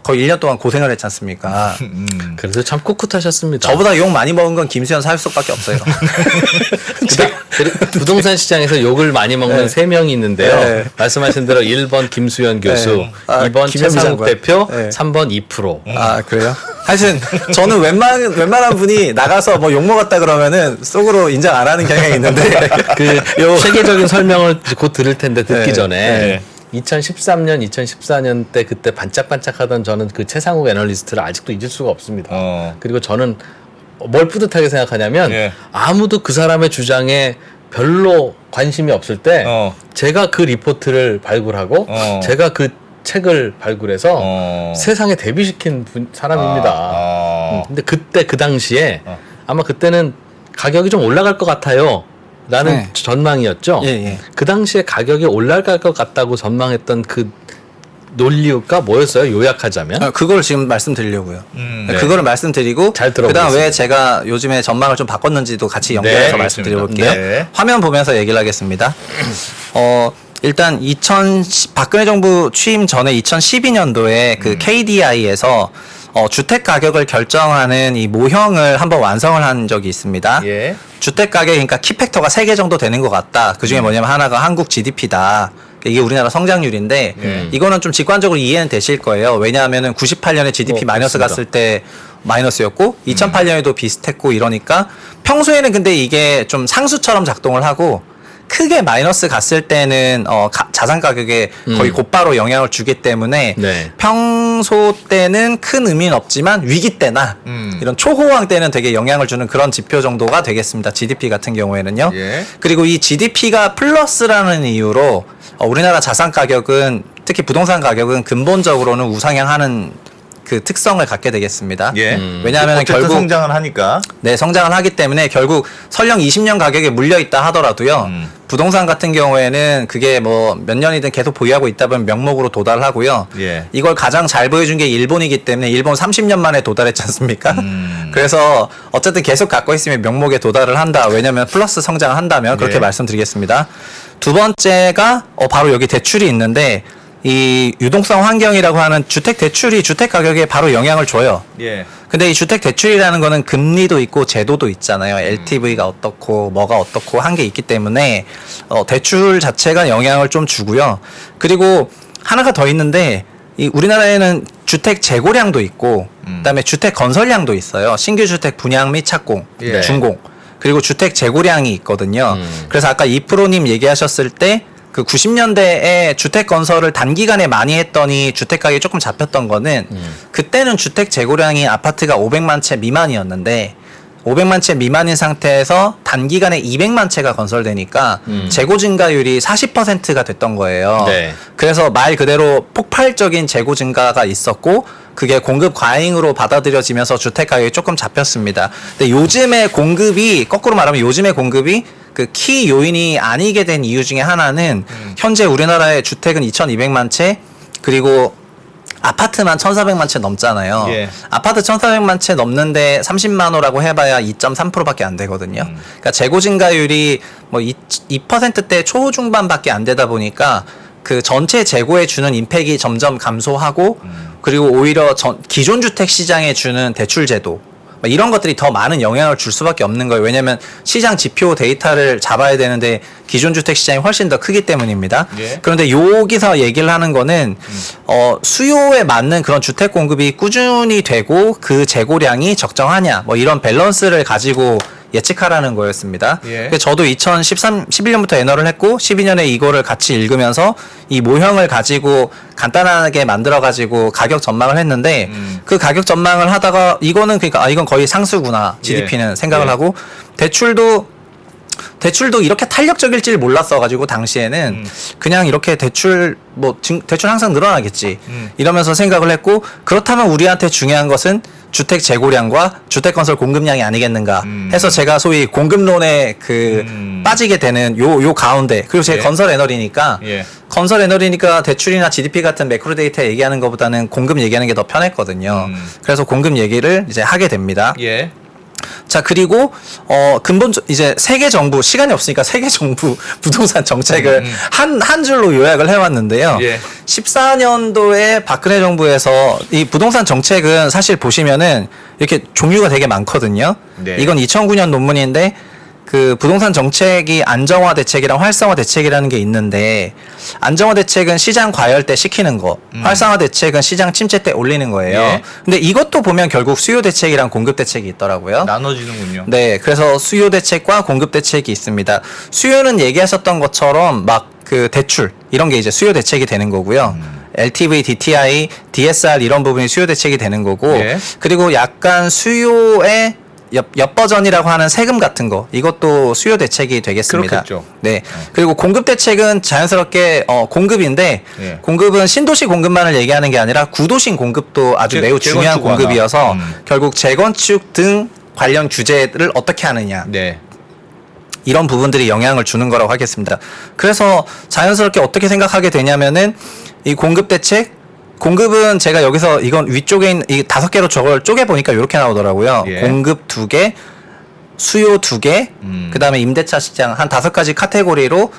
거의 1년 동안 고생을 했지 않습니까? 그래서 참 꿋꿋하셨습니다. 저보다 욕 많이 먹은 건 김수현 사육속밖에 없어요. 부동산 시장에서 욕을 많이 먹는 세 명이 있는데요. 네. 말씀하신 대로 1번 김수현 교수, 네. 아, 2번 김현미 최상욱 장관. 대표, 네. 3번 2%. 아 그래요? 하여튼 저는 웬만한 분이 나가서 뭐 욕 먹었다 그러면은 속으로 인정 안 하는 경향이 있는데 그 체계적인 설명을 곧 들을 텐데 듣기 네, 전에 네. 2013년, 2014년 때 그때 반짝반짝하던 저는 그 최상욱 애널리스트를 아직도 잊을 수가 없습니다. 그리고 저는 뭘 뿌듯하게 생각하냐면 예. 아무도 그 사람의 주장에 별로 관심이 없을 때 제가 그 리포트를 발굴하고 제가 그 책을 발굴해서 세상에 데뷔시킨 사람입니다. 근데 그때 그 당시에 아마 그때는 가격이 좀 올라갈 것 같아요. 라는 네. 전망이었죠. 예. 그 당시에 가격이 올라갈 것 같다고 전망했던 그 논리가 뭐였어요? 요약하자면? 그걸 지금 말씀드리려고요. 네. 그거를 말씀드리고 잘 그다음 들어보겠습니다. 왜 제가 요즘에 전망을 좀 바꿨는지도 같이 연결해서 네, 말씀드려볼게요. 네. 화면 보면서 얘기를 하겠습니다. 일단 박근혜 정부 취임 전에 2012년도에 그 KDI에서 주택 가격을 결정하는 이 모형을 한번 완성을 한 적이 있습니다. 예. 주택 가격 그러니까 키팩터가 3개 정도 되는 것 같다. 그 중에 뭐냐면 하나가 한국 GDP다. 이게 우리나라 성장률인데 이거는 좀 직관적으로 이해는 되실 거예요. 왜냐하면은 98년에 GDP 마이너스 그렇습니다. 갔을 때 마이너스였고 2008년에도 비슷했고 이러니까 평소에는 근데 이게 좀 상수처럼 작동을 하고 크게 마이너스 갔을 때는 자산 가격에 거의 곧바로 영향을 주기 때문에 네. 평소 때는 큰 의미는 없지만 위기 때나 이런 초호황 때는 되게 영향을 주는 그런 지표 정도가 되겠습니다. GDP 같은 경우에는요. 예. 그리고 이 GDP가 플러스라는 이유로 우리나라 자산 가격은 특히 부동산 가격은 근본적으로는 우상향하는 그 특성을 갖게 되겠습니다. 예. 왜냐하면 어쨌든 결국 성장을 하니까. 네, 성장을 하기 때문에 결국 설령 20년 가격에 물려 있다 하더라도요. 부동산 같은 경우에는 그게 뭐 몇 년이든 계속 보유하고 있다 보면 명목으로 도달하고요. 예. 이걸 가장 잘 보여준 게 일본이기 때문에 일본 30년 만에 도달했지 않습니까? 그래서 어쨌든 계속 갖고 있으면 명목에 도달을 한다. 왜냐하면 플러스 성장을 한다면 그렇게 예. 말씀드리겠습니다. 두 번째가 바로 여기 대출이 있는데 이 유동성 환경이라고 하는 주택 대출이 주택 가격에 바로 영향을 줘요. 예. 근데 이 주택 대출이라는 거는 금리도 있고 제도도 있잖아요. LTV가 어떻고 뭐가 어떻고 한 게 있기 때문에 대출 자체가 영향을 좀 주고요. 그리고 하나가 더 있는데 이 우리나라에는 주택 재고량도 있고 그다음에 주택 건설량도 있어요. 신규 주택 분양 및 착공, 예. 준공. 그리고 주택 재고량이 있거든요. 그래서 아까 이프로님 얘기하셨을 때 그 90년대에 주택 건설을 단기간에 많이 했더니 주택 가격이 조금 잡혔던 거는 그때는 주택 재고량이 아파트가 500만 채 미만이었는데 500만 채 미만인 상태에서 단기간에 200만 채가 건설되니까 재고 증가율이 40%가 됐던 거예요. 네. 그래서 말 그대로 폭발적인 재고 증가가 있었고 그게 공급 과잉으로 받아들여지면서 주택 가격이 조금 잡혔습니다. 근데 요즘의 공급이 거꾸로 말하면 요즘의 공급이 그 키 요인이 아니게 된 이유 중에 하나는 현재 우리나라의 주택은 2,200만 채 그리고 아파트만 1,400만 채 넘잖아요. 예. 아파트 1,400만 채 넘는데 30만 호라고 해봐야 2.3%밖에 안 되거든요. 그러니까 재고 증가율이 뭐 2%대 초중반밖에 안 되다 보니까 그 전체 재고에 주는 임팩이 점점 감소하고 그리고 오히려 기존 주택 시장에 주는 대출 제도 이런 것들이 더 많은 영향을 줄 수밖에 없는 거예요. 왜냐하면 시장 지표 데이터를 잡아야 되는데 기존 주택 시장이 훨씬 더 크기 때문입니다. 예. 그런데 여기서 얘기를 하는 거는 수요에 맞는 그런 주택 공급이 꾸준히 되고 그 재고량이 적정하냐 뭐 이런 밸런스를 가지고 예측하라는 거였습니다. 예. 그래서 저도 2011년부터 애너를 했고 12년에 이거를 같이 읽으면서 이 모형을 가지고 간단하게 만들어가지고 가격 전망을 했는데 그 가격 전망을 하다가 이거는 그러니까 이건 거의 상수구나 GDP는 예. 생각을 예. 하고 대출도 이렇게 탄력적일지를 몰랐어가지고 당시에는 그냥 이렇게 대출 뭐 대출 항상 늘어나겠지. 이러면서 생각을 했고 그렇다면 우리한테 중요한 것은 주택 재고량과 주택 건설 공급량이 아니겠는가 해서 제가 소위 공급론에 빠지게 되는 요 가운데 그리고 제가 예. 건설 애널이니까 예. 건설 애널이니까 대출이나 GDP 같은 매크로 데이터 얘기하는 것보다는 공급 얘기하는 게 더 편했거든요. 그래서 공급 얘기를 이제 하게 됩니다. 예. 자 그리고 근본 이제 세계 정부 시간이 없으니까 세계 정부 부동산 정책을 한 줄로 요약을 해왔는데요. 예. 14년도에 박근혜 정부에서 이 부동산 정책은 사실 보시면은 이렇게 종류가 되게 많거든요. 네. 이건 2009년 논문인데 그 부동산 정책이 안정화 대책이랑 활성화 대책이라는 게 있는데 안정화 대책은 시장 과열 때 시키는 거, 활성화 대책은 시장 침체 때 올리는 거예요. 예. 근데 이것도 보면 결국 수요 대책이랑 공급 대책이 있더라고요. 나눠지는군요. 네, 그래서 수요 대책과 공급 대책이 있습니다. 수요는 얘기하셨던 것처럼 막 그 대출 이런 게 이제 수요 대책이 되는 거고요. LTV, DTI, DSR 이런 부분이 수요 대책이 되는 거고 예. 그리고 약간 수요의 옆 버전이라고 하는 세금 같은 거 이것도 수요 대책이 되겠습니다. 그렇겠죠. 네. 그리고 공급 대책은 자연스럽게 공급인데 예. 공급은 신도시 공급만을 얘기하는 게 아니라 구도심 공급도 아주 매우 중요한 재건축 완화. 공급이어서 결국 재건축 등 관련 규제를 어떻게 하느냐 네. 이런 부분들이 영향을 주는 거라고 하겠습니다. 그래서 자연스럽게 어떻게 생각하게 되냐면은 이 공급 대책 공급은 제가 여기서 이건 위쪽에 있는 이 5개로 저걸 쪼개 보니까 이렇게 나오더라고요. 예. 공급 2개, 수요 2개, 그다음에 임대차 시장 한 5가지 카테고리로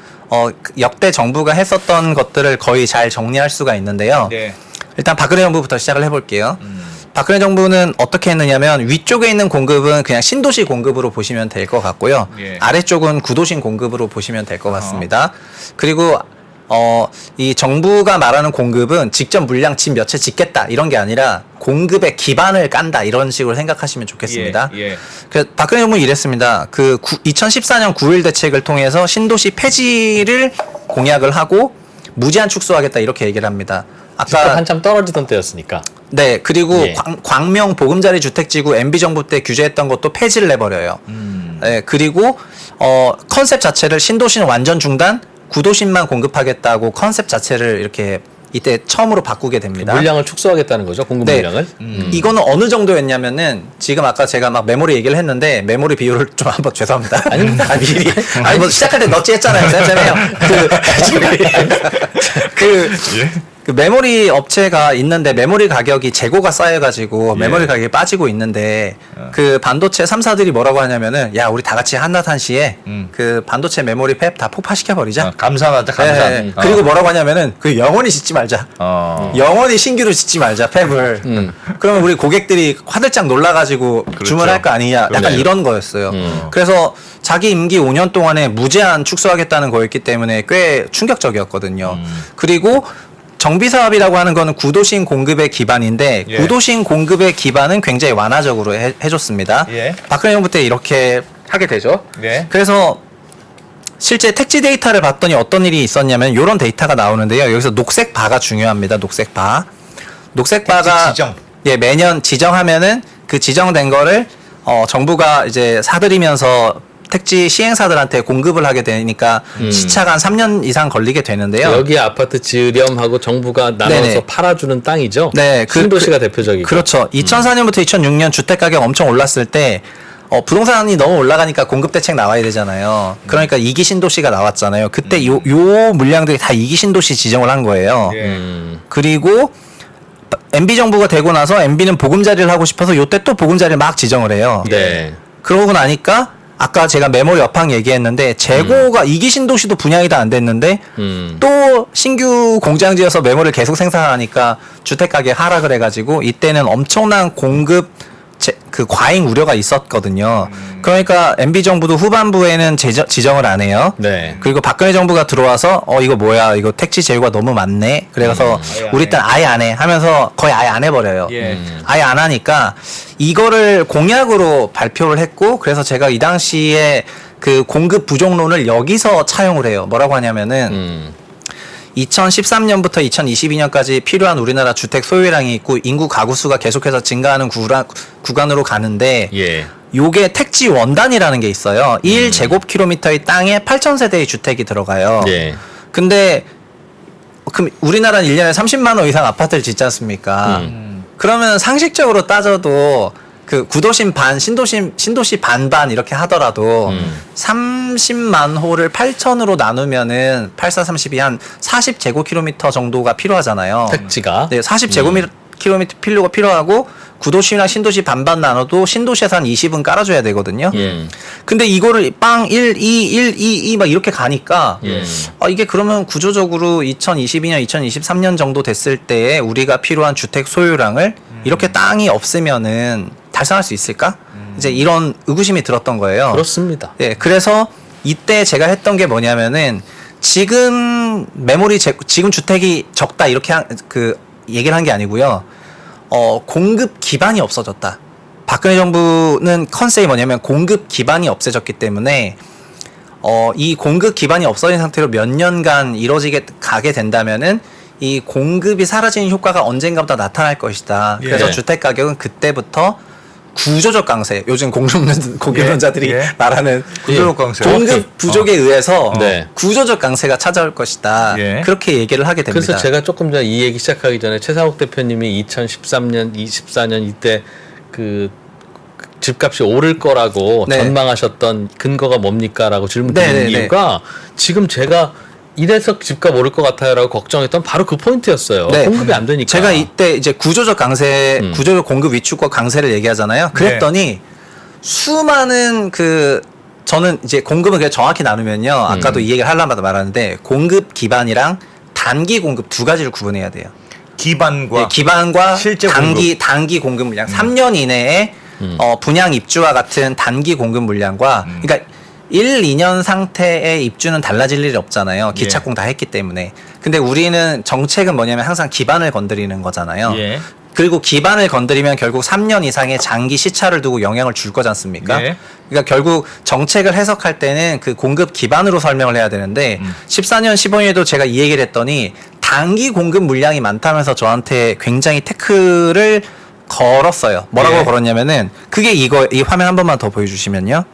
역대 정부가 했었던 것들을 거의 잘 정리할 수가 있는데요. 네. 일단 박근혜 정부부터 시작을 해볼게요. 박근혜 정부는 어떻게 했느냐면 위쪽에 있는 공급은 그냥 신도시 공급으로 보시면 될 것 같고요. 예. 아래쪽은 구도심 공급으로 보시면 될 것 같습니다. 그리고 이 정부가 말하는 공급은 직접 물량 집 몇 채 짓겠다 이런 게 아니라 공급의 기반을 깐다 이런 식으로 생각하시면 좋겠습니다. 예. 예. 그래서 박근혜 정부는 이랬습니다. 2014년 9.1 대책을 통해서 신도시 폐지를 공약을 하고 무제한 축소하겠다 이렇게 얘기를 합니다. 아까 한참 떨어지던 때였으니까. 네, 그리고 예. 광명 보금자리 주택지구 MB 정부 때 규제했던 것도 폐지를 해버려요. 네, 그리고 컨셉 자체를 신도시는 완전 중단, 구도심만 공급하겠다고 컨셉 자체를 이렇게 이때 처음으로 바꾸게 됩니다. 물량을 축소하겠다는 거죠, 공급 네. 물량을. 이거는 어느 정도였냐면은 지금 아까 제가 막 메모리 얘기를 했는데 메모리 비율을 좀 한번 죄송합니다. 아닙니다. 미리 아니 뭐 시작할 때 너찌 했잖아요. 쌤쌤이요. 그 메모리 업체가 있는데 메모리 가격이 재고가 쌓여가지고 메모리 가격이 빠지고 있는데 그 반도체 3사들이 뭐라고 하냐면은 야 우리 다 같이 한낮한시에 그 반도체 메모리 팹 다 폭파시켜 버리자. 감산하자. 네, 감산. 네. 그리고 뭐라고 하냐면은 그 영원히 짓지 말자. 영원히 신규로 짓지 말자 팹을. 그러면 우리 고객들이 화들짝 놀라가지고 주문할 거 아니냐. 약간 그렇죠. 이런 거였어요. 그래서 자기 임기 5년 동안에 무제한 축소하겠다는 거였기 때문에 꽤 충격적이었거든요. 그리고 정비사업이라고 하는 거는 구도심 공급의 기반인데 예. 구도심 공급의 기반은 굉장히 완화적으로 해줬습니다. 예. 박근혜 정부 때 이렇게 하게 되죠. 네. 그래서 실제 택지 데이터를 봤더니 어떤 일이 있었냐면 이런 데이터가 나오는데요. 여기서 녹색 바가 중요합니다. 녹색 바. 녹색 바가 택지 지정. 예, 매년 지정하면은 그 지정된 거를 정부가 이제 사들이면서 택지 시행사들한테 공급을 하게 되니까 시차가 한 3년 이상 걸리게 되는데요. 여기 아파트 지으렴 하고 정부가 나눠서 네네. 팔아주는 땅이죠. 네, 신도시가 대표적이고. 그렇죠. 2004년부터 2006년 주택 가격 엄청 올랐을 때 부동산이 너무 올라가니까 공급 대책 나와야 되잖아요. 그러니까 2기 신도시가 나왔잖아요. 그때 요 물량들이 다 2기 신도시 지정을 한 거예요. 예. 그리고 MB 정부가 되고 나서 MB는 보금자리를 하고 싶어서 요때 또 보금자리를 막 지정을 해요. 네. 그러고 나니까 아까 제가 메모리 업황 얘기했는데 재고가 2기 신도시도 분양이 다 안 됐는데 또 신규 공장 지어서 메모리를 계속 생산하니까 주택 가격 하락을 해가지고 이때는 엄청난 공급 그 과잉 우려가 있었거든요. 그러니까 MB 정부도 후반부에는 지정을 안 해요. 네. 그리고 박근혜 정부가 들어와서 이거 뭐야 이거 택지 재고가 너무 많네. 그래서 아예 안 우리 해. 일단 아예 안 해 하면서 거의 아예 안 해버려요. 예. 아예 안 하니까 이거를 공약으로 발표를 했고 그래서 제가 이 당시에 그 공급 부족론을 여기서 차용을 해요. 뭐라고 하냐면은 2013년부터 2022년까지 필요한 우리나라 주택 소유량이 있고 인구 가구 수가 계속해서 증가하는 구간으로 가는데 예. 요게 택지 원단이라는 게 있어요. 1제곱킬로미터의 땅에 8,000세대의 주택이 들어가요. 예. 근데 그럼 우리나라는 1년에 30만 원 이상 아파트를 짓지 않습니까? 그러면 상식적으로 따져도 그 구도심 반, 신도시 반반 이렇게 하더라도 30만 호를 8천으로 나누면은 8432 한 40제곱킬로미터 정도가 필요하잖아요. 택지가. 네, 40제곱킬로미터 필요가 필요하고 구도시랑 신도시 반반 나눠도 신도시에서 한 20은 깔아줘야 되거든요. 근데 이거를 빵 1, 2, 1, 2, 2 막 이렇게 가니까 이게 그러면 구조적으로 2022년, 2023년 정도 됐을 때에 우리가 필요한 주택 소유량을 이렇게 땅이 없으면은 달성할 수 있을까? 이제 이런 의구심이 들었던 거예요. 그렇습니다. 예, 그래서 이때 제가 했던 게 뭐냐면은 지금 지금 주택이 적다 이렇게 얘기를 한 게 아니고요. 공급 기반이 없어졌다. 박근혜 정부는 컨셉이 뭐냐면 공급 기반이 없어졌기 때문에 이 공급 기반이 없어진 상태로 몇 년간 가게 된다면은 이 공급이 사라지는 효과가 언젠가부터 나타날 것이다. 그래서 예. 주택 가격은 그때부터 구조적 강세, 요즘 공급론자들이 예. 말하는 구조적 강세. 공급 부족에 의해서 네. 구조적 강세가 찾아올 것이다. 예. 그렇게 얘기를 하게 됩니다. 그래서 제가 조금 전에 이 얘기 시작하기 전에 최상욱 대표님이 2013년, 24년 이때 그 집값이 오를 거라고 네. 전망하셨던 근거가 뭡니까라고 질문드리는 네네네. 이유가 지금 제가 이래서 집값 오를 것 같아요라고 걱정했던 바로 그 포인트였어요. 네. 공급이 안 되니까. 제가 이때 이제 구조적 강세, 구조적 공급 위축과 강세를 얘기하잖아요. 그랬더니 수많은 저는 이제 공급을 그냥 정확히 나누면요. 아까도 이 얘기를 하려마다 말하는데 공급 기반이랑 단기 공급 두 가지를 구분해야 돼요. 기반과 네, 기반과 실제 단기 공급 물량 3년 이내에 분양 입주와 같은 단기 공급 물량과 그러니까 1, 2년 상태의 입주는 달라질 일이 없잖아요. 기착공 다 했기 때문에. 근데 우리는 정책은 뭐냐면 항상 기반을 건드리는 거잖아요. 예. 그리고 기반을 건드리면 결국 3년 이상의 장기 시차를 두고 영향을 줄 거지 않습니까? 예. 그러니까 결국 정책을 해석할 때는 그 공급 기반으로 설명을 해야 되는데 14년, 15년에도 제가 이 얘기를 했더니 단기 공급 물량이 많다면서 저한테 굉장히 태클을 걸었어요. 뭐라고 예. 걸었냐면은 그게 이 화면 한 번만 더 보여주시면요.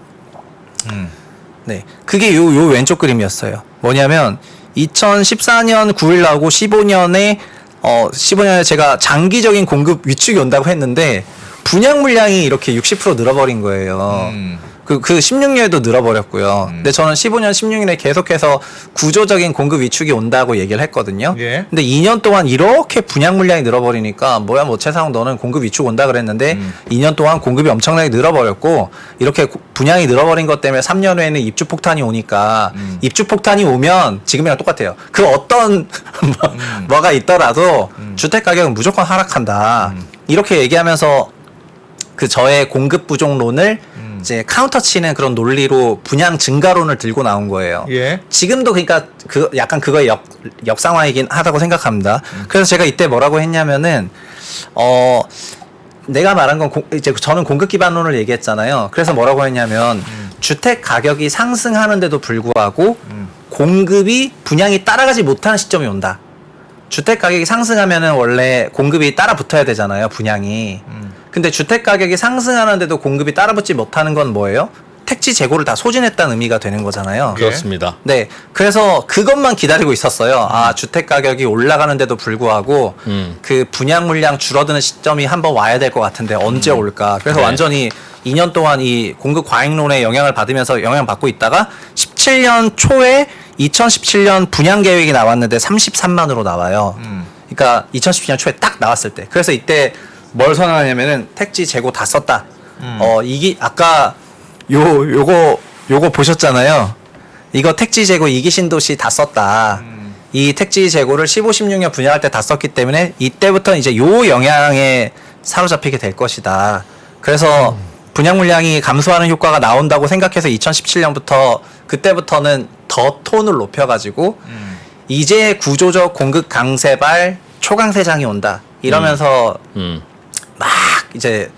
네, 그게 요 왼쪽 그림이었어요. 뭐냐면 2014년 9일 나오고 15년에 제가 장기적인 공급 위축이 온다고 했는데 분양 물량이 이렇게 60% 늘어버린 거예요. 그 16년에도 늘어버렸고요. 근데 저는 15년, 16년에 계속해서 구조적인 공급 위축이 온다고 얘기를 했거든요. 예. 근데 2년 동안 이렇게 분양 물량이 늘어버리니까 뭐야 뭐 최상욱 너는 공급 위축 온다 그랬는데 2년 동안 공급이 엄청나게 늘어버렸고 이렇게 분양이 늘어버린 것 때문에 3년 후에는 입주 폭탄이 오니까 입주 폭탄이 오면 지금이랑 똑같아요. 그 어떤 뭐가 있더라도 주택 가격은 무조건 하락한다. 이렇게 얘기하면서 저의 공급 부족론을 이제 카운터 치는 그런 논리로 분양 증가론을 들고 나온 거예요. 예. 지금도 그러니까 약간 그거의 역상화이긴 하다고 생각합니다. 그래서 제가 이때 뭐라고 했냐면은 내가 말한 건 이제 저는 공급 기반론을 얘기했잖아요. 그래서 뭐라고 했냐면 주택 가격이 상승하는데도 불구하고 공급이 분양이 따라가지 못하는 시점이 온다. 주택 가격이 상승하면은 원래 공급이 따라 붙어야 되잖아요, 분양이. 근데 주택 가격이 상승하는데도 공급이 따라붙지 못하는 건 뭐예요? 택지 재고를 다 소진했다는 의미가 되는 거잖아요. 그렇습니다. 네. 그래서 그것만 기다리고 있었어요. 주택 가격이 올라가는데도 불구하고 그 분양 물량 줄어드는 시점이 한번 와야 될 것 같은데 언제 올까? 그래서 네. 완전히 2년 동안 이 공급 과잉론에 영향을 받으면서 영향받고 있다가 17년 초에 2017년 분양 계획이 나왔는데 33만으로 나와요. 그러니까 2017년 초에 딱 나왔을 때. 그래서 이때 뭘 선언하냐면은 택지 재고 다 썼다. 이게 아까 요거 보셨잖아요. 이거 택지 재고 2기 신도시 다 썼다. 이 택지 재고를 15, 16년 분양할 때 다 썼기 때문에 이때부터 이제 요 영향에 사로잡히게 될 것이다. 그래서 분양 물량이 감소하는 효과가 나온다고 생각해서 2017년부터 그때부터는 더 톤을 높여가지고 이제 구조적 공급 강세발 초강세장이 온다. 이러면서 막 이제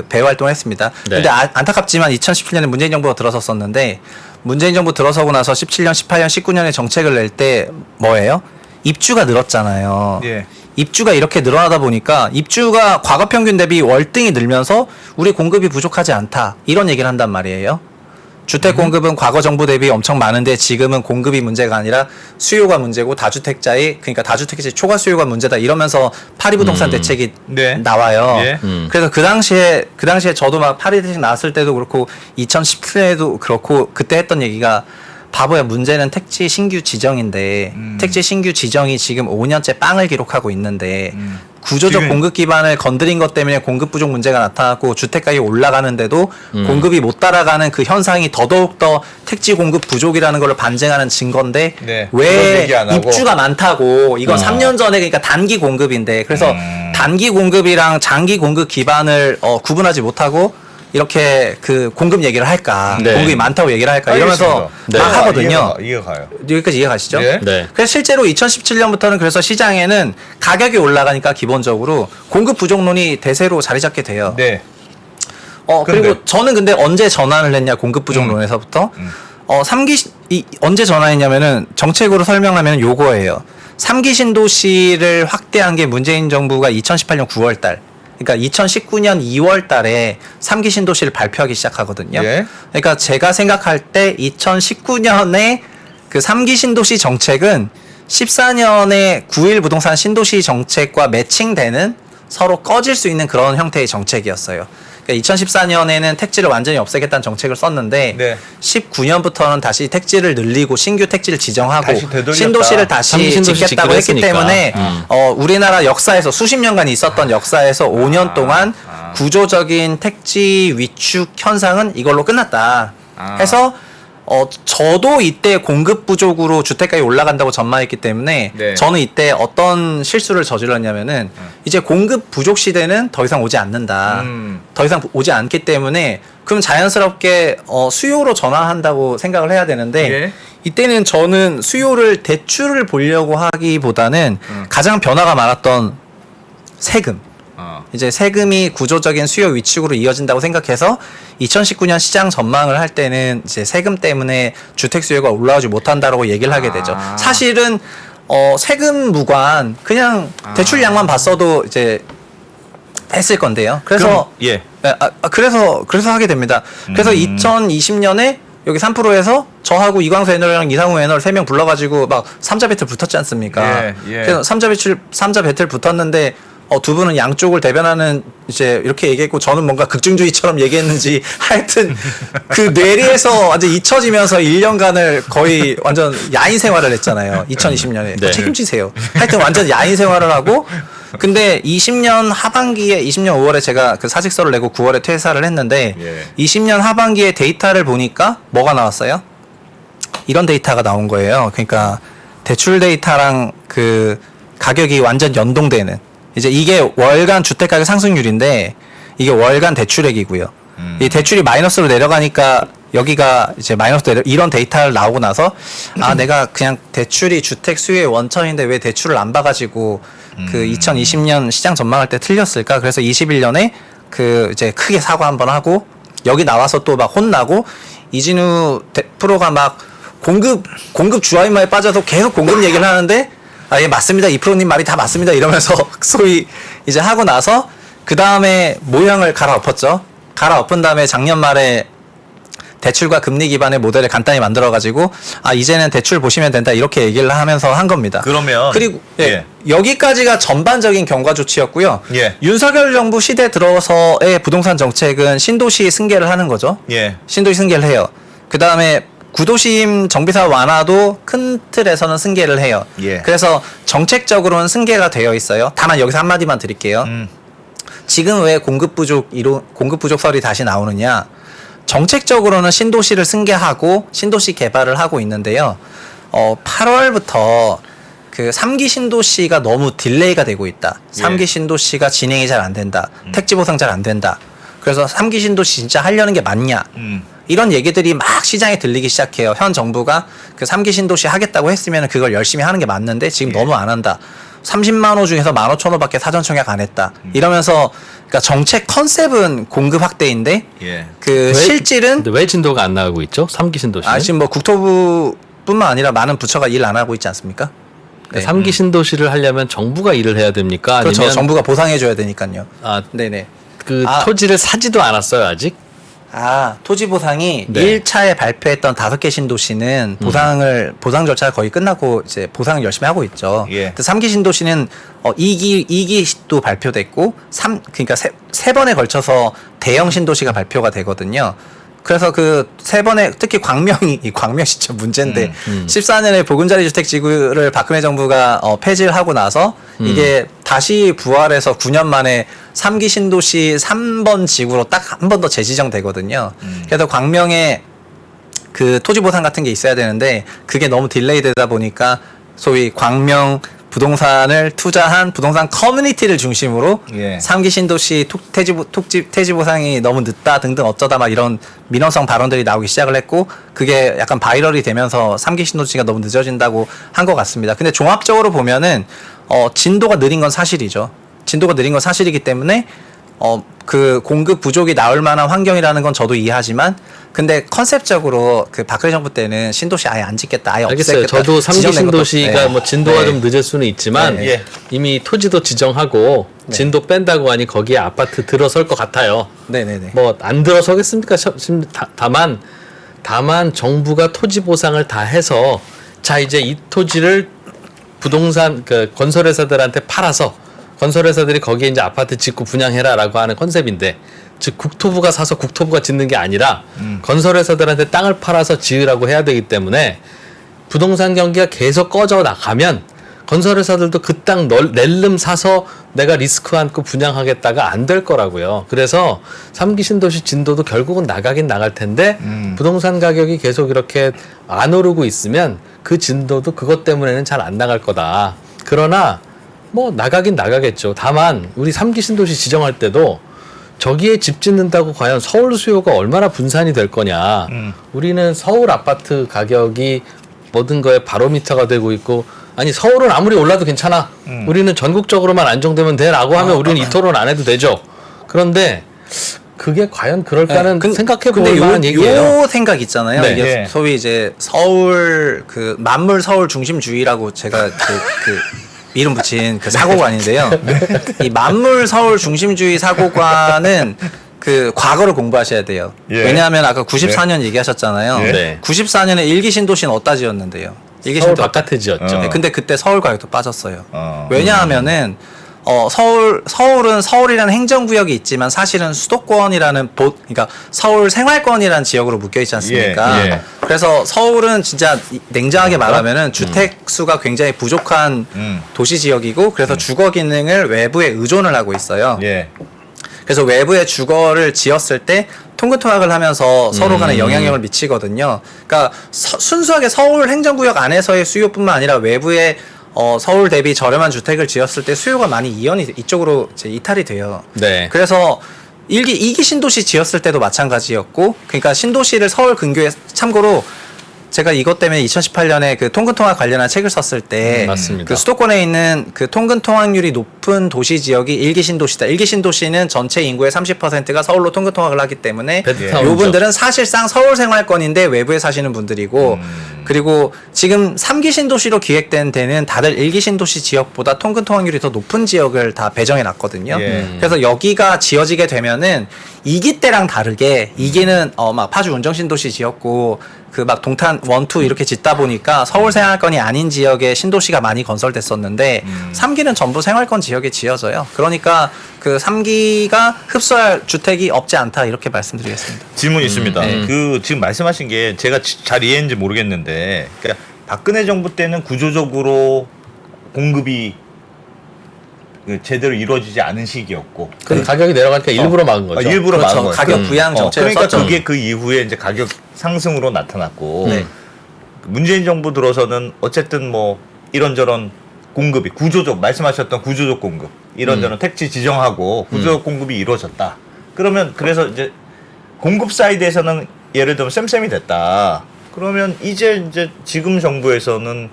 배후 활동을 했습니다. 네. 근데 안타깝지만 2017년에 문재인 정부가 들어섰었는데 문재인 정부 들어서고 나서 17년, 18년, 19년에 정책을 낼 때 뭐예요? 입주가 늘었잖아요. 예. 입주가 이렇게 늘어나다 보니까 입주가 과거 평균 대비 월등히 늘면서 우리 공급이 부족하지 않다. 이런 얘기를 한단 말이에요. 주택 공급은 과거 정부 대비 엄청 많은데 지금은 공급이 문제가 아니라 수요가 문제고 다주택자의 그러니까 다주택자의 초과 수요가 문제다 이러면서 파리부동산 대책이 네. 나와요. 예. 그래서 그 당시에 저도 막 파리 대책 나왔을 때도 그렇고 2017년에도 그렇고 그때 했던 얘기가 바보야 문제는 택지 신규 지정인데 택지 신규 지정이 지금 5년째 빵을 기록하고 있는데 구조적 지금- 공급 기반을 건드린 것 때문에 공급 부족 문제가 나타났고 주택가격이 올라가는데도 공급이 못 따라가는 그 현상이 더더욱 더 택지 공급 부족이라는 걸 반증하는 증거인데 네, 그런 왜 얘기 안 하고. 입주가 많다고 이건 3년 전에 그러니까 단기 공급인데 그래서 단기 공급이랑 장기 공급 기반을 구분하지 못하고 이렇게 그 공급 얘기를 할까 네. 공급이 많다고 얘기를 할까 이러면서 네. 막 하거든요. 이해가요. 여기까지 이해가시죠? 예. 네. 그래서 실제로 2017년부터는 그래서 시장에는 가격이 올라가니까 기본적으로 공급 부족론이 대세로 자리 잡게 돼요. 네. 그리고 근데- 저는 근데 언제 전환을 했냐 공급 부족론에서부터 언제 전환했냐면은 정책으로 설명하면 요거예요. 3기 신도시를 확대한 게 문재인 정부가 2018년 9월 달. 그러니까 2019년 2월 달에 3기 신도시를 발표하기 시작하거든요. 예. 그러니까 제가 생각할 때 2019년에 그 3기 신도시 정책은 14년에 9.1 부동산 신도시 정책과 매칭되는 서로 꺼질 수 있는 그런 형태의 정책이었어요. 그러니까 2014년에는 택지를 완전히 없애겠다는 정책을 썼는데 네. 19년부터는 다시 택지를 늘리고 신규 택지를 지정하고 다시 되돌렸다. 신도시를 다시 삼기 신도시 짓겠다고 짓기로 했기 했으니까. 때문에 우리나라 역사에서 수십 년간 있었던 역사에서 5년 동안 구조적인 택지 위축 현상은 이걸로 끝났다. 해서 저도 이때 공급 부족으로 주택가격이 올라간다고 전망했기 때문에 네. 저는 이때 어떤 실수를 저질렀냐면은 이제 공급 부족 시대는 더 이상 오지 않는다. 더 이상 오지 않기 때문에 그럼 자연스럽게 수요로 전환한다고 생각을 해야 되는데 예. 이때는 저는 수요를 대출을 보려고 하기보다는 가장 변화가 많았던 세금. 이제 세금이 구조적인 수요 위축으로 이어진다고 생각해서 2019년 시장 전망을 할 때는 이제 세금 때문에 주택 수요가 올라오지 못한다라고 얘기를 하게 되죠. 사실은 세금 무관 그냥 대출량만 봤어도 이제 했을 건데요. 그래서 예. 그래서 하게 됩니다. 그래서 2020년에 여기 3%에서 저하고 이광수 애널이랑 이상우 애널 3명 불러가지고 막 삼자 배틀 붙었지 않습니까? 예, 예. 그래서 삼자 배틀 붙었는데 두 분은 양쪽을 대변하는 이제 이렇게 얘기했고 저는 뭔가 극중주의처럼 얘기했는지 하여튼 그 뇌리에서 완전 잊혀지면서 1년간을 거의 완전 야인 생활을 했잖아요. 2020년에 네. 책임지세요. 하여튼 완전 야인 생활을 하고 근데 20년 하반기에 20년 5월에 제가 그 사직서를 내고 9월에 퇴사를 했는데 예. 20년 하반기에 데이터를 보니까 뭐가 나왔어요? 이런 데이터가 나온 거예요. 그러니까 대출 데이터랑 그 가격이 완전 연동되는 이제 이게 월간 주택가격 상승률인데 이게 월간 대출액이고요. 이 대출이 마이너스로 내려가니까 여기가 이제 마이너스 이런 데이터를 나오고 나서 내가 그냥 대출이 주택 수요의 원천인데 왜 대출을 안 봐가지고 그 2020년 시장 전망할 때 틀렸을까? 그래서 21년에 그 이제 크게 사과 한번 하고 여기 나와서 또 막 혼나고 이진우 프로가 막 공급 주화인마에 빠져서 계속 공급 얘기를 하는데 예, 맞습니다. 이프로님 말이 다 맞습니다. 이러면서 소위 이제 하고 나서 그 다음에 모형을 갈아엎었죠. 갈아엎은 다음에 작년 말에 대출과 금리 기반의 모델을 간단히 만들어가지고 이제는 대출 보시면 된다 이렇게 얘기를 하면서 한 겁니다. 그러면 그리고 예. 여기까지가 전반적인 경과 조치였고요. 예. 윤석열 정부 시대 들어서의 부동산 정책은 신도시 승계를 하는 거죠. 예. 신도시 승계를 해요. 그 다음에 구도심 정비사 완화도 큰 틀에서는 승계를 해요. 예. 그래서 정책적으로는 승계가 되어 있어요. 다만 여기서 한마디만 드릴게요. 지금 왜 공급 부족설이 다시 나오느냐? 정책적으로는 신도시를 승계하고 신도시 개발을 하고 있는데요. 8월부터 그 3기 신도시가 너무 딜레이가 되고 있다. 3기 신도시가 진행이 잘 안 된다. 택지 보상 잘 안 된다. 그래서 3기 신도시 진짜 하려는 게 맞냐? 이런 얘기들이 막 시장에 들리기 시작해요. 현 정부가 그 3기 신도시 하겠다고 했으면 그걸 열심히 하는 게 맞는데 지금 너무 안 한다. 30만 호 중에서 15,000호밖에 사전 청약 안 했다. 이러면서 그러니까 정책 컨셉은 공급 확대인데 예. 그 실질은 근데 왜 진도가 안 나가고 있죠? 3기 신도시. 지금 뭐 국토부뿐만 아니라 많은 부처가 일 안 하고 있지 않습니까? 네. 3기 신도시를 하려면 정부가 일을 해야 됩니까? 그렇죠. 아니면 정부가 보상해 줘야 되니까요. 아, 네네. 그 아. 토지를 사지도 않았어요 아직? 토지 보상이 네. 1차에 발표했던 5개 신도시는 보상 절차가 거의 끝나고 이제 보상을 열심히 하고 있죠. 예. 근데 3기 신도시는 2기도 발표됐고 그러니까 세 번에 걸쳐서 대형 신도시가 발표가 되거든요. 그래서 그 세 번에 특히 광명이 진짜 문제인데 14년에 보금자리 주택 지구를 박근혜 정부가 폐지를 하고 나서 이게 다시 부활해서 9년 만에 3기 신도시 3번 지구로 딱 한 번 더 재지정되거든요. 그래서 광명에 그 토지 보상 같은 게 있어야 되는데 그게 너무 딜레이 되다 보니까 소위 광명 부동산을 투자한 부동산 커뮤니티를 중심으로 예. 3기 신도시 토지 보상이 너무 늦다 등등 어쩌다 막 이런 민원성 발언들이 나오기 시작을 했고 그게 약간 바이럴이 되면서 3기 신도시가 너무 늦어진다고 한 것 같습니다. 근데 종합적으로 보면은 진도가 느린 건 사실이죠. 진도가 느린 건 사실이기 때문에 그 공급 부족이 나올 만한 환경이라는 건 저도 이해하지만 근데 컨셉적으로 그 박근혜 정부 때는 신도시 아예 안 짓겠다, 아예 알겠어요. 없애겠다. 저도 3기 지정된 것도- 신도시가 네. 뭐 진도가 네. 좀 늦을 수는 있지만 네. 예. 이미 토지도 지정하고 진도 뺀다고 하니 거기에 아파트 들어설 것 같아요. 네네네. 뭐 안 들어서겠습니까? 다만 정부가 토지 보상을 다 해서 자 이제 이 토지를 부동산 그 건설회사들한테 팔아서 건설회사들이 거기에 이제 아파트 짓고 분양해라라고 하는 컨셉인데 즉 국토부가 사서 국토부가 짓는 게 아니라 건설회사들한테 땅을 팔아서 지으라고 해야 되기 때문에 부동산 경기가 계속 꺼져 나가면 건설회사들도 그 땅 낼름 사서 내가 리스크 안고 분양하겠다가 안 될 거라고요. 그래서 3기 신도시 진도도 결국은 나가긴 나갈 텐데 부동산 가격이 계속 이렇게 안 오르고 있으면 그 진도도 그것 때문에는 잘 안 나갈 거다. 그러나 뭐 나가긴 나가겠죠. 다만 우리 3기 신도시 지정할 때도 저기에 집 짓는다고 과연 서울 수요가 얼마나 분산이 될 거냐. 우리는 서울 아파트 가격이 모든 거에 바로미터가 되고 있고 아니 서울은 아무리 올라도 괜찮아. 우리는 전국적으로만 안정되면 돼라고 하면 우리는 이 토론 안 해도 되죠. 그런데 그게 과연 그럴까는 생각해 볼 만한 얘기예요. 요 생각 있잖아요. 네. 이게 예. 소위 이제 서울 그 만물 서울 중심주의라고 제가 그 이름 붙인 그 사고관인데요. 이 만물 서울 중심주의 사고관은 그 과거를 공부하셔야 돼요. 예. 왜냐하면 아까 94년 얘기하셨잖아요. 네. 94년에 1기 신도시는 어디다 지었는데요? 1기 서울 신도 바깥에 지었죠. 네, 근데 그때 서울 가격도 빠졌어요. 어. 왜냐하면은 서울은 서울이라는 행정구역이 있지만 사실은 수도권이라는 그러니까 서울 생활권이라는 지역으로 묶여 있지 않습니까? 예, 예. 그래서 서울은 진짜 냉정하게 말하면은 주택 수가 굉장히 부족한 도시 지역이고 그래서 주거 기능을 외부에 의존을 하고 있어요. 예. 그래서 외부에 주거를 지었을 때 통근통학을 하면서 서로 간에 영향력을 미치거든요. 그러니까 순수하게 서울 행정구역 안에서의 수요뿐만 아니라 외부에 서울 대비 저렴한 주택을 지었을 때 수요가 많이 이쪽으로 이제 이탈이 돼요. 네. 그래서 2기 신도시 지었을 때도 마찬가지였고, 그러니까 신도시를 서울 근교에 참고로 제가 이것 때문에 2018년에 그 통근통학 관련한 책을 썼을 때 맞습니다. 그 수도권에 있는 그 통근통학률이 높은 도시 지역이 1기 신도시다. 1기 신도시는 전체 인구의 30%가 서울로 통근통학을 하기 때문에 베드타운이죠. 요 분들은 사실상 서울 생활권인데 외부에 사시는 분들이고 그리고 지금 3기 신도시로 기획된 데는 다들 1기 신도시 지역보다 통근통학률이 더 높은 지역을 다 배정해 놨거든요. 예. 그래서 여기가 지어지게 되면은 2기 때랑 다르게 2기는 막 파주 운정신도시 지었고 그 막 동탄 1, 2 이렇게 짓다 보니까 서울 생활권이 아닌 지역에 신도시가 많이 건설됐었는데 3기는 전부 생활권 지역에 지어져요. 그러니까 그 3기가 흡수할 주택이 없지 않다 이렇게 말씀드리겠습니다. 질문 있습니다. 네. 그 지금 말씀하신 게 제가 잘 이해했는지 모르겠는데, 그러니까 박근혜 정부 때는 구조적으로 공급이 그 제대로 이루어지지 않은 시기였고, 그 가격이 내려가니까 일부러 막은 거죠. 일부러 그렇죠. 막은 거예요. 가격 부양 정책을 그러니까 썼죠. 그게 그 이후에 이제 가격 상승으로 나타났고, 네. 문재인 정부 들어서는 어쨌든 뭐 이런저런 공급이 구조적 말씀하셨던 구조적 공급 이런저런 택지 지정하고 구조적 공급이 이루어졌다. 그러면 그래서 이제 공급 사이드에서는 예를 들면 쌤쌤이 됐다. 그러면 이제 지금 정부에서는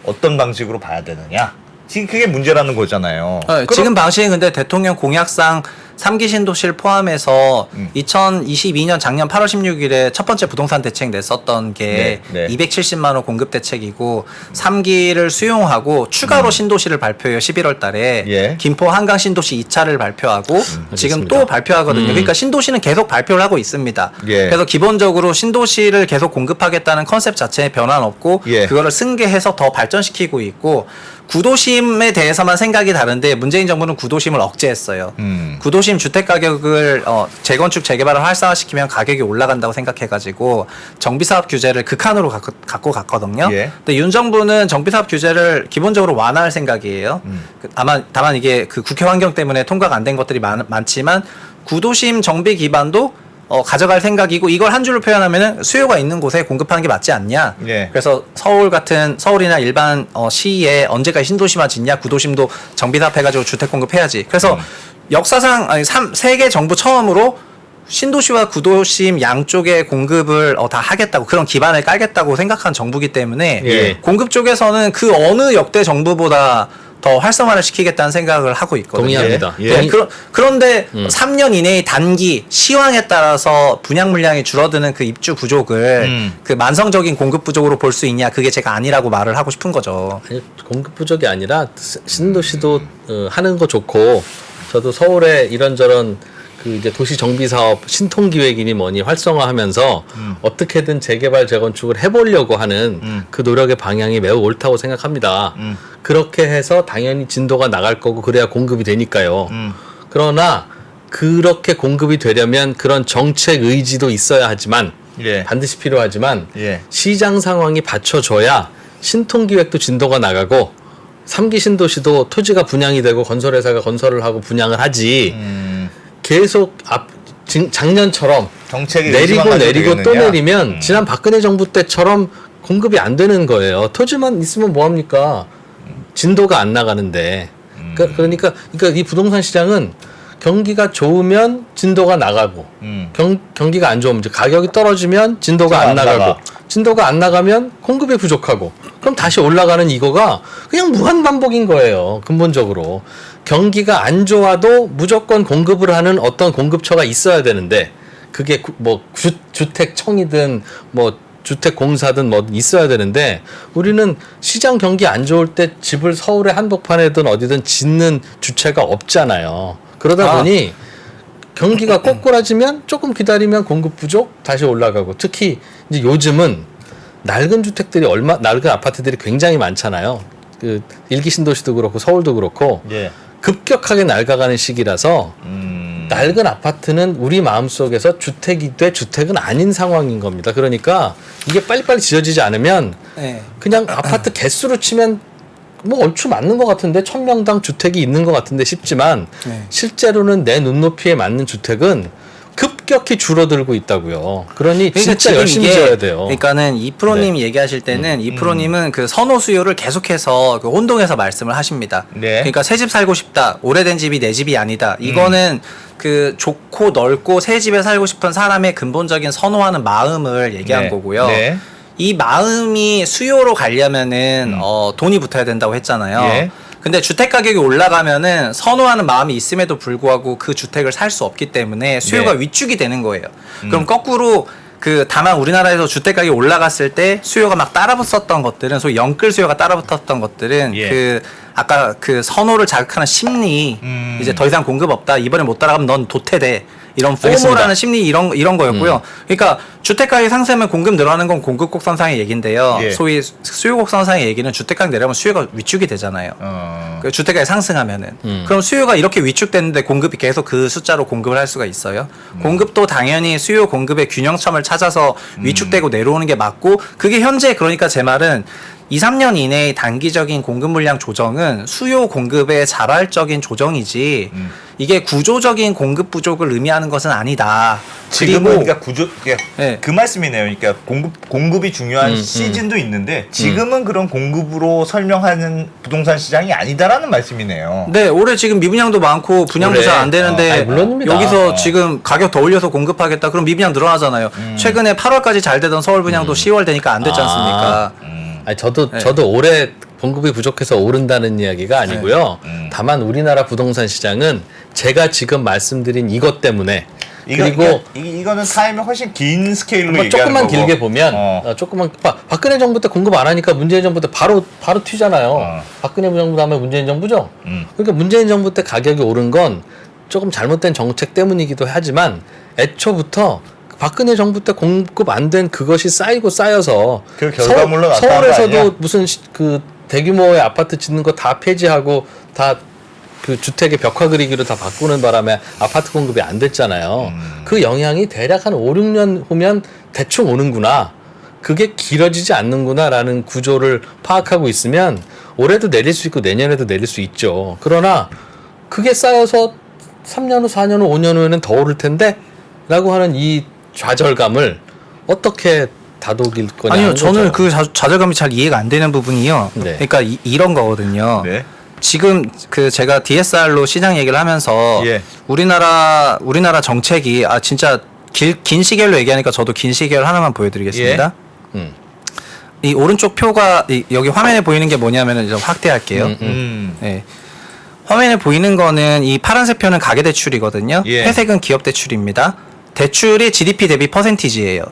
어떤 방식으로 봐야 되느냐? 지금 그게 문제라는 거잖아요. 지금 방식은 근데 대통령 공약상 3기 신도시를 포함해서 2022년 작년 8월 16일에 첫 번째 부동산 대책 냈었던 게 네, 네. 270만 원 공급 대책이고 3기를 수용하고 추가로 신도시를 발표해요. 11월 달에 예. 김포 한강 신도시 2차를 발표하고 지금 알겠습니다. 또 발표하거든요. 그러니까 신도시는 계속 발표를 하고 있습니다. 예. 그래서 기본적으로 신도시를 계속 공급하겠다는 컨셉 자체에 변화는 없고 예. 그거를 승계해서 더 발전시키고 있고 구도심에 대해서만 생각이 다른데 문재인 정부는 구도심을 억제했어요. 구도심 주택 가격을 재건축 재개발을 활성화시키면 가격이 올라간다고 생각해가지고 정비사업 규제를 극한으로 갖고 갔거든요. 예. 근데 윤 정부는 정비사업 규제를 기본적으로 완화할 생각이에요. 다만 이게 그 국회 환경 때문에 통과가 안 된 것들이 많지만 구도심 정비 기반도 가져갈 생각이고 이걸 한 줄로 표현하면은 수요가 있는 곳에 공급하는 게 맞지 않냐. 예. 그래서 서울이나 일반 시에 언제까지 신도시만 짓냐. 구도심도 정비사업 해가지고 주택 공급해야지. 그래서 역사상 세계 정부 처음으로 신도시와 구도심 양쪽의 공급을 다 하겠다고 그런 기반을 깔겠다고 생각한 정부기 때문에 예. 공급 쪽에서는 그 어느 역대 정부보다 더 활성화를 시키겠다는 생각을 하고 있거든요. 동의합니다. 예. 네, 그런데 3년 이내의 단기 시황에 따라서 분양 물량이 줄어드는 그 입주 부족을 그 만성적인 공급 부족으로 볼 수 있냐? 그게 제가 아니라고 말을 하고 싶은 거죠. 아니, 공급 부족이 아니라 신도시도 하는 거 좋고 저도 서울에 이런저런 그 이제 도시 정비 사업 신통 기획이니 뭐니 활성화하면서 어떻게든 재개발 재건축을 해보려고 하는 그 노력의 방향이 매우 옳다고 생각합니다. 그렇게 해서 당연히 진도가 나갈 거고 그래야 공급이 되니까요. 그러나 그렇게 공급이 되려면 그런 정책 의지도 있어야 하지만 예. 반드시 필요하지만 예. 시장 상황이 받쳐줘야 신통 기획도 진도가 나가고 3기 신도시도 토지가 분양이 되고 건설회사가 건설을 하고 분양을 하지 계속 작년처럼 정책이 내리고 의지만 내리고 가지고 또 되겠느냐? 내리면 지난 박근혜 정부 때처럼 공급이 안 되는 거예요. 토지만 있으면 뭐합니까? 진도가 안 나가는데. 그러니까 이 부동산 시장은 경기가 좋으면 진도가 나가고 경기가 안 좋으면 이제 가격이 떨어지면 진도가 안 나가고 진도가 안 나가면 공급이 부족하고 그럼 다시 올라가는 이거가 그냥 무한 반복인 거예요. 근본적으로 경기가 안 좋아도 무조건 공급을 하는 어떤 공급처가 있어야 되는데 그게 뭐 주택청이든 뭐 주택공사든 뭐 있어야 되는데 우리는 시장 경기 안 좋을 때 집을 서울의 한복판에든 어디든 짓는 주체가 없잖아요. 그러다 보니 경기가 꼬꾸라지면 조금 기다리면 공급 부족 다시 올라가고 특히 이제 요즘은 낡은 주택들이 낡은 아파트들이 굉장히 많잖아요. 그 일기 신도시도 그렇고 서울도 그렇고 예. 급격하게 낡아가는 시기라서 낡은 아파트는 우리 마음속에서 주택이 돼 주택은 아닌 상황인 겁니다. 그러니까 이게 빨리빨리 지어지지 않으면 네. 그냥 아파트 개수로 치면 뭐 얼추 맞는 것 같은데 1000명당 주택이 있는 것 같은데 싶지만 네. 실제로는 내 눈높이에 맞는 주택은 급격히 줄어들고 있다고요. 그러니 진짜 지금 열심히 이게 지어야 돼요. 그러니까는 이프로님 얘기하실 때는 이프로님은 그 선호 수요를 계속해서 그 혼동해서 말씀을 하십니다. 네. 그러니까 새 집 살고 싶다, 오래된 집이 내 집이 아니다. 이거는 그 좋고 넓고 새 집에 살고 싶은 사람의 근본적인 선호하는 마음을 얘기한 네. 거고요. 네. 이 마음이 수요로 가려면은 돈이 붙어야 된다고 했잖아요. 예. 근데 주택 가격이 올라가면은 선호하는 마음이 있음에도 불구하고 그 주택을 살 수 없기 때문에 수요가 네. 위축이 되는 거예요. 그럼 거꾸로 다만 우리나라에서 주택 가격이 올라갔을 때 수요가 막 따라붙었던 것들은 소위 영끌 수요가 따라붙었던 것들은 예. 아까 그 선호를 자극하는 심리 이제 더 이상 공급 없다 이번에 못 따라가면 넌 도태돼 이런 포모라는 심리 이런 거였고요. 그러니까 주택 가격이 상승하면 공급 늘어나는 건 공급 곡선상의 얘기인데요. 예. 소위 수요 곡선상의 얘기는 주택 가격 내려면 수요가 위축이 되잖아요. 그 주택 가격이 상승하면은 그럼 수요가 이렇게 위축됐는데 공급이 계속 그 숫자로 공급을 할 수가 있어요. 공급도 당연히 수요 공급의 균형점을 찾아서 위축되고 내려오는 게 맞고 그게 현재 그러니까 제 말은 2, 3년 이내의 단기적인 공급 물량 조정은 수요 공급의 자발적인 조정이지 이게 구조적인 공급 부족을 의미하는 것은 아니다. 지금은 그리고 그러니까 네. 그 말씀이네요. 그러니까 공급이 중요한 시즌도 있는데 지금은 그런 공급으로 설명하는 부동산 시장이 아니다라는 말씀이네요. 네, 올해 지금 미분양도 많고 분양도 올해. 잘 안 되는데 아니, 물론입니다. 여기서 지금 가격 더 올려서 공급하겠다. 그럼 미분양 늘어나잖아요. 최근에 8월까지 잘 되던 서울 분양도 10월 되니까 안 됐지 않습니까? 아니 저도 올해 공급이 부족해서 오른다는 이야기가 아니고요. 다만 우리나라 부동산 시장은 제가 지금 말씀드린 이것 때문에 그리고 이거는 타임이 훨씬 긴 스케일로 뭐 얘기하는 조금만 거고. 길게 보면 박근혜 정부 때 공급 안 하니까 문재인 정부 때 바로 튀잖아요. 박근혜 정부 다음에 문재인 정부죠. 그러니까 문재인 정부 때 가격이 오른 건 조금 잘못된 정책 때문이기도 하지만 애초부터 박근혜 정부 때 공급 안 된 그것이 쌓여서 그 결과물로 나타난 거 아니야? 서울에서도 무슨 그 대규모의 아파트 짓는 거 다 폐지하고 다 그 주택의 벽화 그리기로 다 바꾸는 바람에 아파트 공급이 안 됐잖아요. 그 영향이 대략 한 5, 6년 후면 대충 오는구나. 그게 길어지지 않는구나라는 구조를 파악하고 있으면 올해도 내릴 수 있고 내년에도 내릴 수 있죠. 그러나 그게 쌓여서 3년 후, 4년 후, 5년 후에는 더 오를 텐데 라고 하는 이 좌절감을 어떻게 다독일 거냐. 아니요, 저는 그 좌절감이 잘 이해가 안 되는 부분이요. 네. 그러니까 이런 거거든요. 네. 지금 그 제가 DSR로 시장 얘기를 하면서 예. 우리나라 정책이 진짜 긴 시계로 얘기하니까 저도 긴 시계를 하나만 보여드리겠습니다. 이 오른쪽 표가 여기 화면에 보이는 게 뭐냐면은 좀 확대할게요. 네. 화면에 보이는 거는 이 파란색 표는 가계대출이거든요. 예. 회색은 기업대출입니다. 대출이 GDP 대비 퍼센티지예요.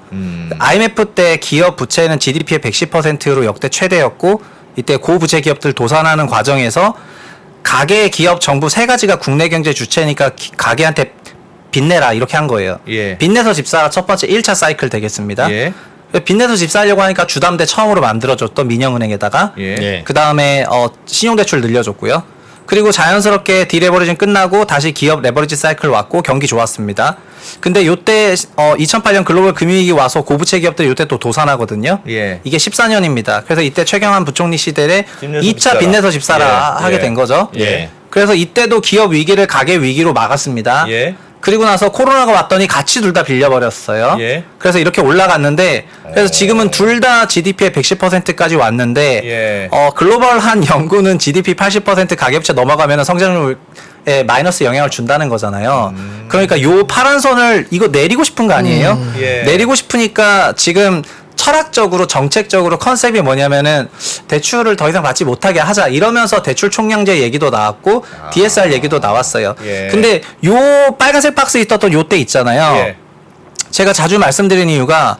IMF 때 기업 부채는 GDP의 110%로 역대 최대였고 이때 고부채 기업들 도산하는 과정에서 가계, 기업, 정부 세 가지가 국내 경제 주체니까 가계한테 빚내라 이렇게 한 거예요. 예. 빚내서 집 사라 첫 번째 1차 사이클 되겠습니다. 예. 빚내서 집 사려고 하니까 주담대 처음으로 만들어줬던 민영은행에다가 예. 예. 그 다음에 신용대출 늘려줬고요. 그리고 자연스럽게 디레버리징 끝나고 다시 기업 레버리지 사이클 왔고 경기 좋았습니다. 근데 요때 2008년 글로벌 금융위기 와서 고부채 기업들이 요때 또 도산하거든요. 예. 이게 14년입니다. 그래서 이때 최경환 부총리 시대에 빚내서 집 2차 사라. 빚내서 집 사라 예. 하게 예. 된 거죠. 예. 그래서 이때도 기업 위기를 가계 위기로 막았습니다. 예. 그리고 나서 코로나가 왔더니 같이 둘 다 빌려버렸어요. 예. 그래서 이렇게 올라갔는데 그래서 지금은 둘 다 GDP의 110%까지 왔는데 예. 글로벌한 연구는 GDP 80% 가계부채 넘어가면 성장률에 마이너스 영향을 준다는 거잖아요. 그러니까 요 파란 선을 이거 내리고 싶은 거 아니에요? 예. 내리고 싶으니까 지금 철학적으로 정책적으로 컨셉이 뭐냐면은 대출을 더 이상 받지 못하게 하자 이러면서 대출 총량제 얘기도 나왔고 DSR 얘기도 나왔어요. 예. 근데 요 빨간색 박스 있었던 요 때 있잖아요. 예. 제가 자주 말씀드린 이유가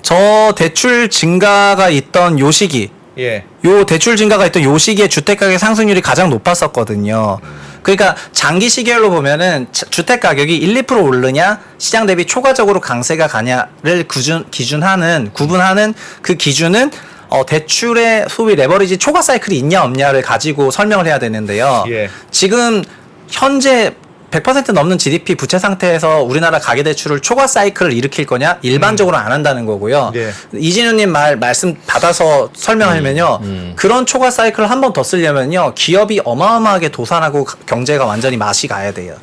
저 대출 증가가 있던 요 시기 예. 요 대출 증가가 있던 요 시기에 주택가격 상승률이 가장 높았었거든요. 그러니까 장기 시계로 보면은 주택 가격이 1, 2% 오르냐 시장 대비 초과적으로 강세가 가냐를 구분하는 그 기준은 대출의 소위 레버리지 초과 사이클이 있냐 없냐를 가지고 설명을 해야 되는데요. 예. 지금 현재 100% 넘는 GDP 부채 상태에서 우리나라 가계대출을 초과 사이클을 일으킬 거냐? 일반적으로 안 한다는 거고요. 예. 이진우님 말씀 받아서 설명하면요. 그런 초과 사이클을 한 번 더 쓰려면요. 기업이 어마어마하게 도산하고 경제가 완전히 맛이 가야 돼요.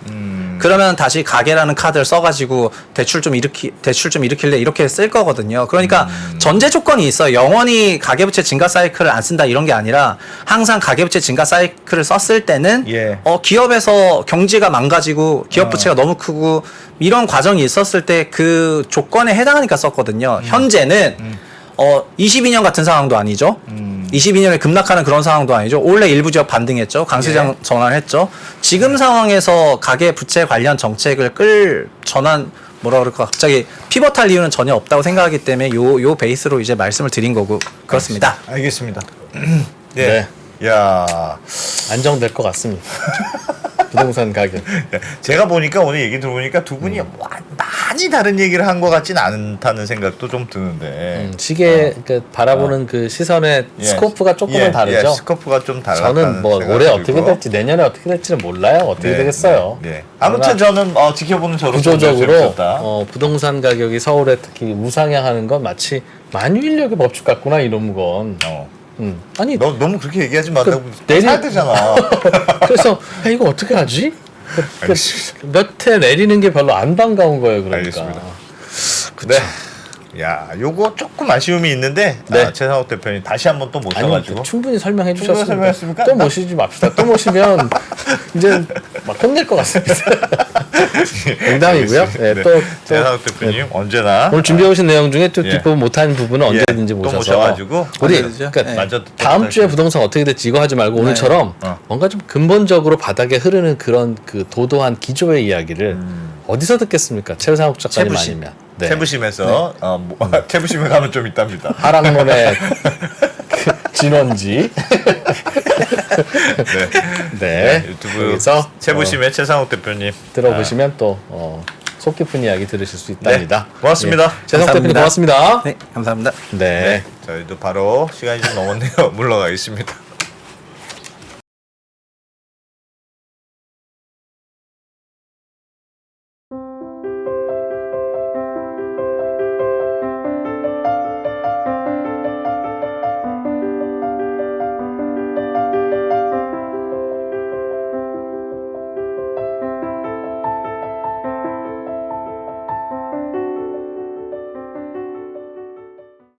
그러면 다시 가계라는 카드를 써가지고 대출 좀 일으킬래 이렇게 쓸 거거든요. 그러니까 전제 조건이 있어. 영원히 가계부채 증가 사이클을 안 쓴다 이런 게 아니라 항상 가계부채 증가 사이클을 썼을 때는 예. 기업에서 경제가 망가지고 기업 부채가 너무 크고 이런 과정이 있었을 때 그 조건에 해당하니까 썼거든요. 현재는 22년 같은 상황도 아니죠. 22년에 급락하는 그런 상황도 아니죠. 올해 일부 지역 반등했죠. 강세장 전환했죠. 지금 상황에서 가계 부채 관련 정책을 뭐라 그럴까 갑자기 피벗할 이유는 전혀 없다고 생각하기 때문에 요 베이스로 이제 말씀을 드린 거고 그렇습니다. 알겠습니다. 네. 야. 안정될 것 같습니다. 부동산 가격. 제가 보니까 오늘 얘기 들어보니까 두 분이 많이 다른 얘기를 한 것 같진 않다는 생각도 좀 드는데. 시계 그 바라보는 그 시선의 예. 스코프가 조금은 다르죠. 예, 스코프가 좀 달랐다는 저는 뭐 생각이 올해 어떻게 들고. 될지 내년에 어떻게 될지는 몰라요. 어떻게 네, 되겠어요. 네, 네. 아무튼 저는 지켜보는 저로 좀 구조적으로 재밌었다. 부동산 가격이 서울에 특히 우상향하는 건 마치 만유인력의 법칙 같구나 이런 건. 아니 너 너무 그렇게 얘기하지 마. 내리- 사야 되잖아. 그래서 야, 이거 어떻게 하지? 몇 해 내리는 게 별로 안 반가운 거예요. 그러니까. 알겠습니다. 네. 야, 요거 조금 아쉬움이 있는데 네. 최상욱 대표님 다시 한번 또 아니 모셔가지고 충분히 설명해 주셨습니다. 설명했습니까? 또 모시지 맙시다. 또 모시면 이제 막 혼낼 것 같습니다. 농담이고요. 예, 또 최상욱 대표님 언제나 오늘 준비해 오신 내용 중에 또 예. 뒷부분 못하는 부분은 언제든지 또 모셔서 모셔가지고 우리 언제든지요? 그러니까 네. 맞아 다음 주에 부동산 어떻게 될지 이거 하지 말고 오늘처럼 뭔가 좀 근본적으로 바닥에 흐르는 그런 그 도도한 기조의 이야기를 어디서 듣겠습니까? 최상욱 작가님 채부심. 아니면 네. 채부심에서 채부심에 가면 좀 있답니다. 하락론의 그 진원지 네. 유튜브 여기서 채부심의 최상욱 대표님 들어보시면 또 속 깊은 이야기 들으실 수 있답니다. 고맙습니다. 예. 최상욱 대표님 고맙습니다. 네, 감사합니다. 네. 저희도 바로 시간이 좀 넘었네요. 물러가겠습니다.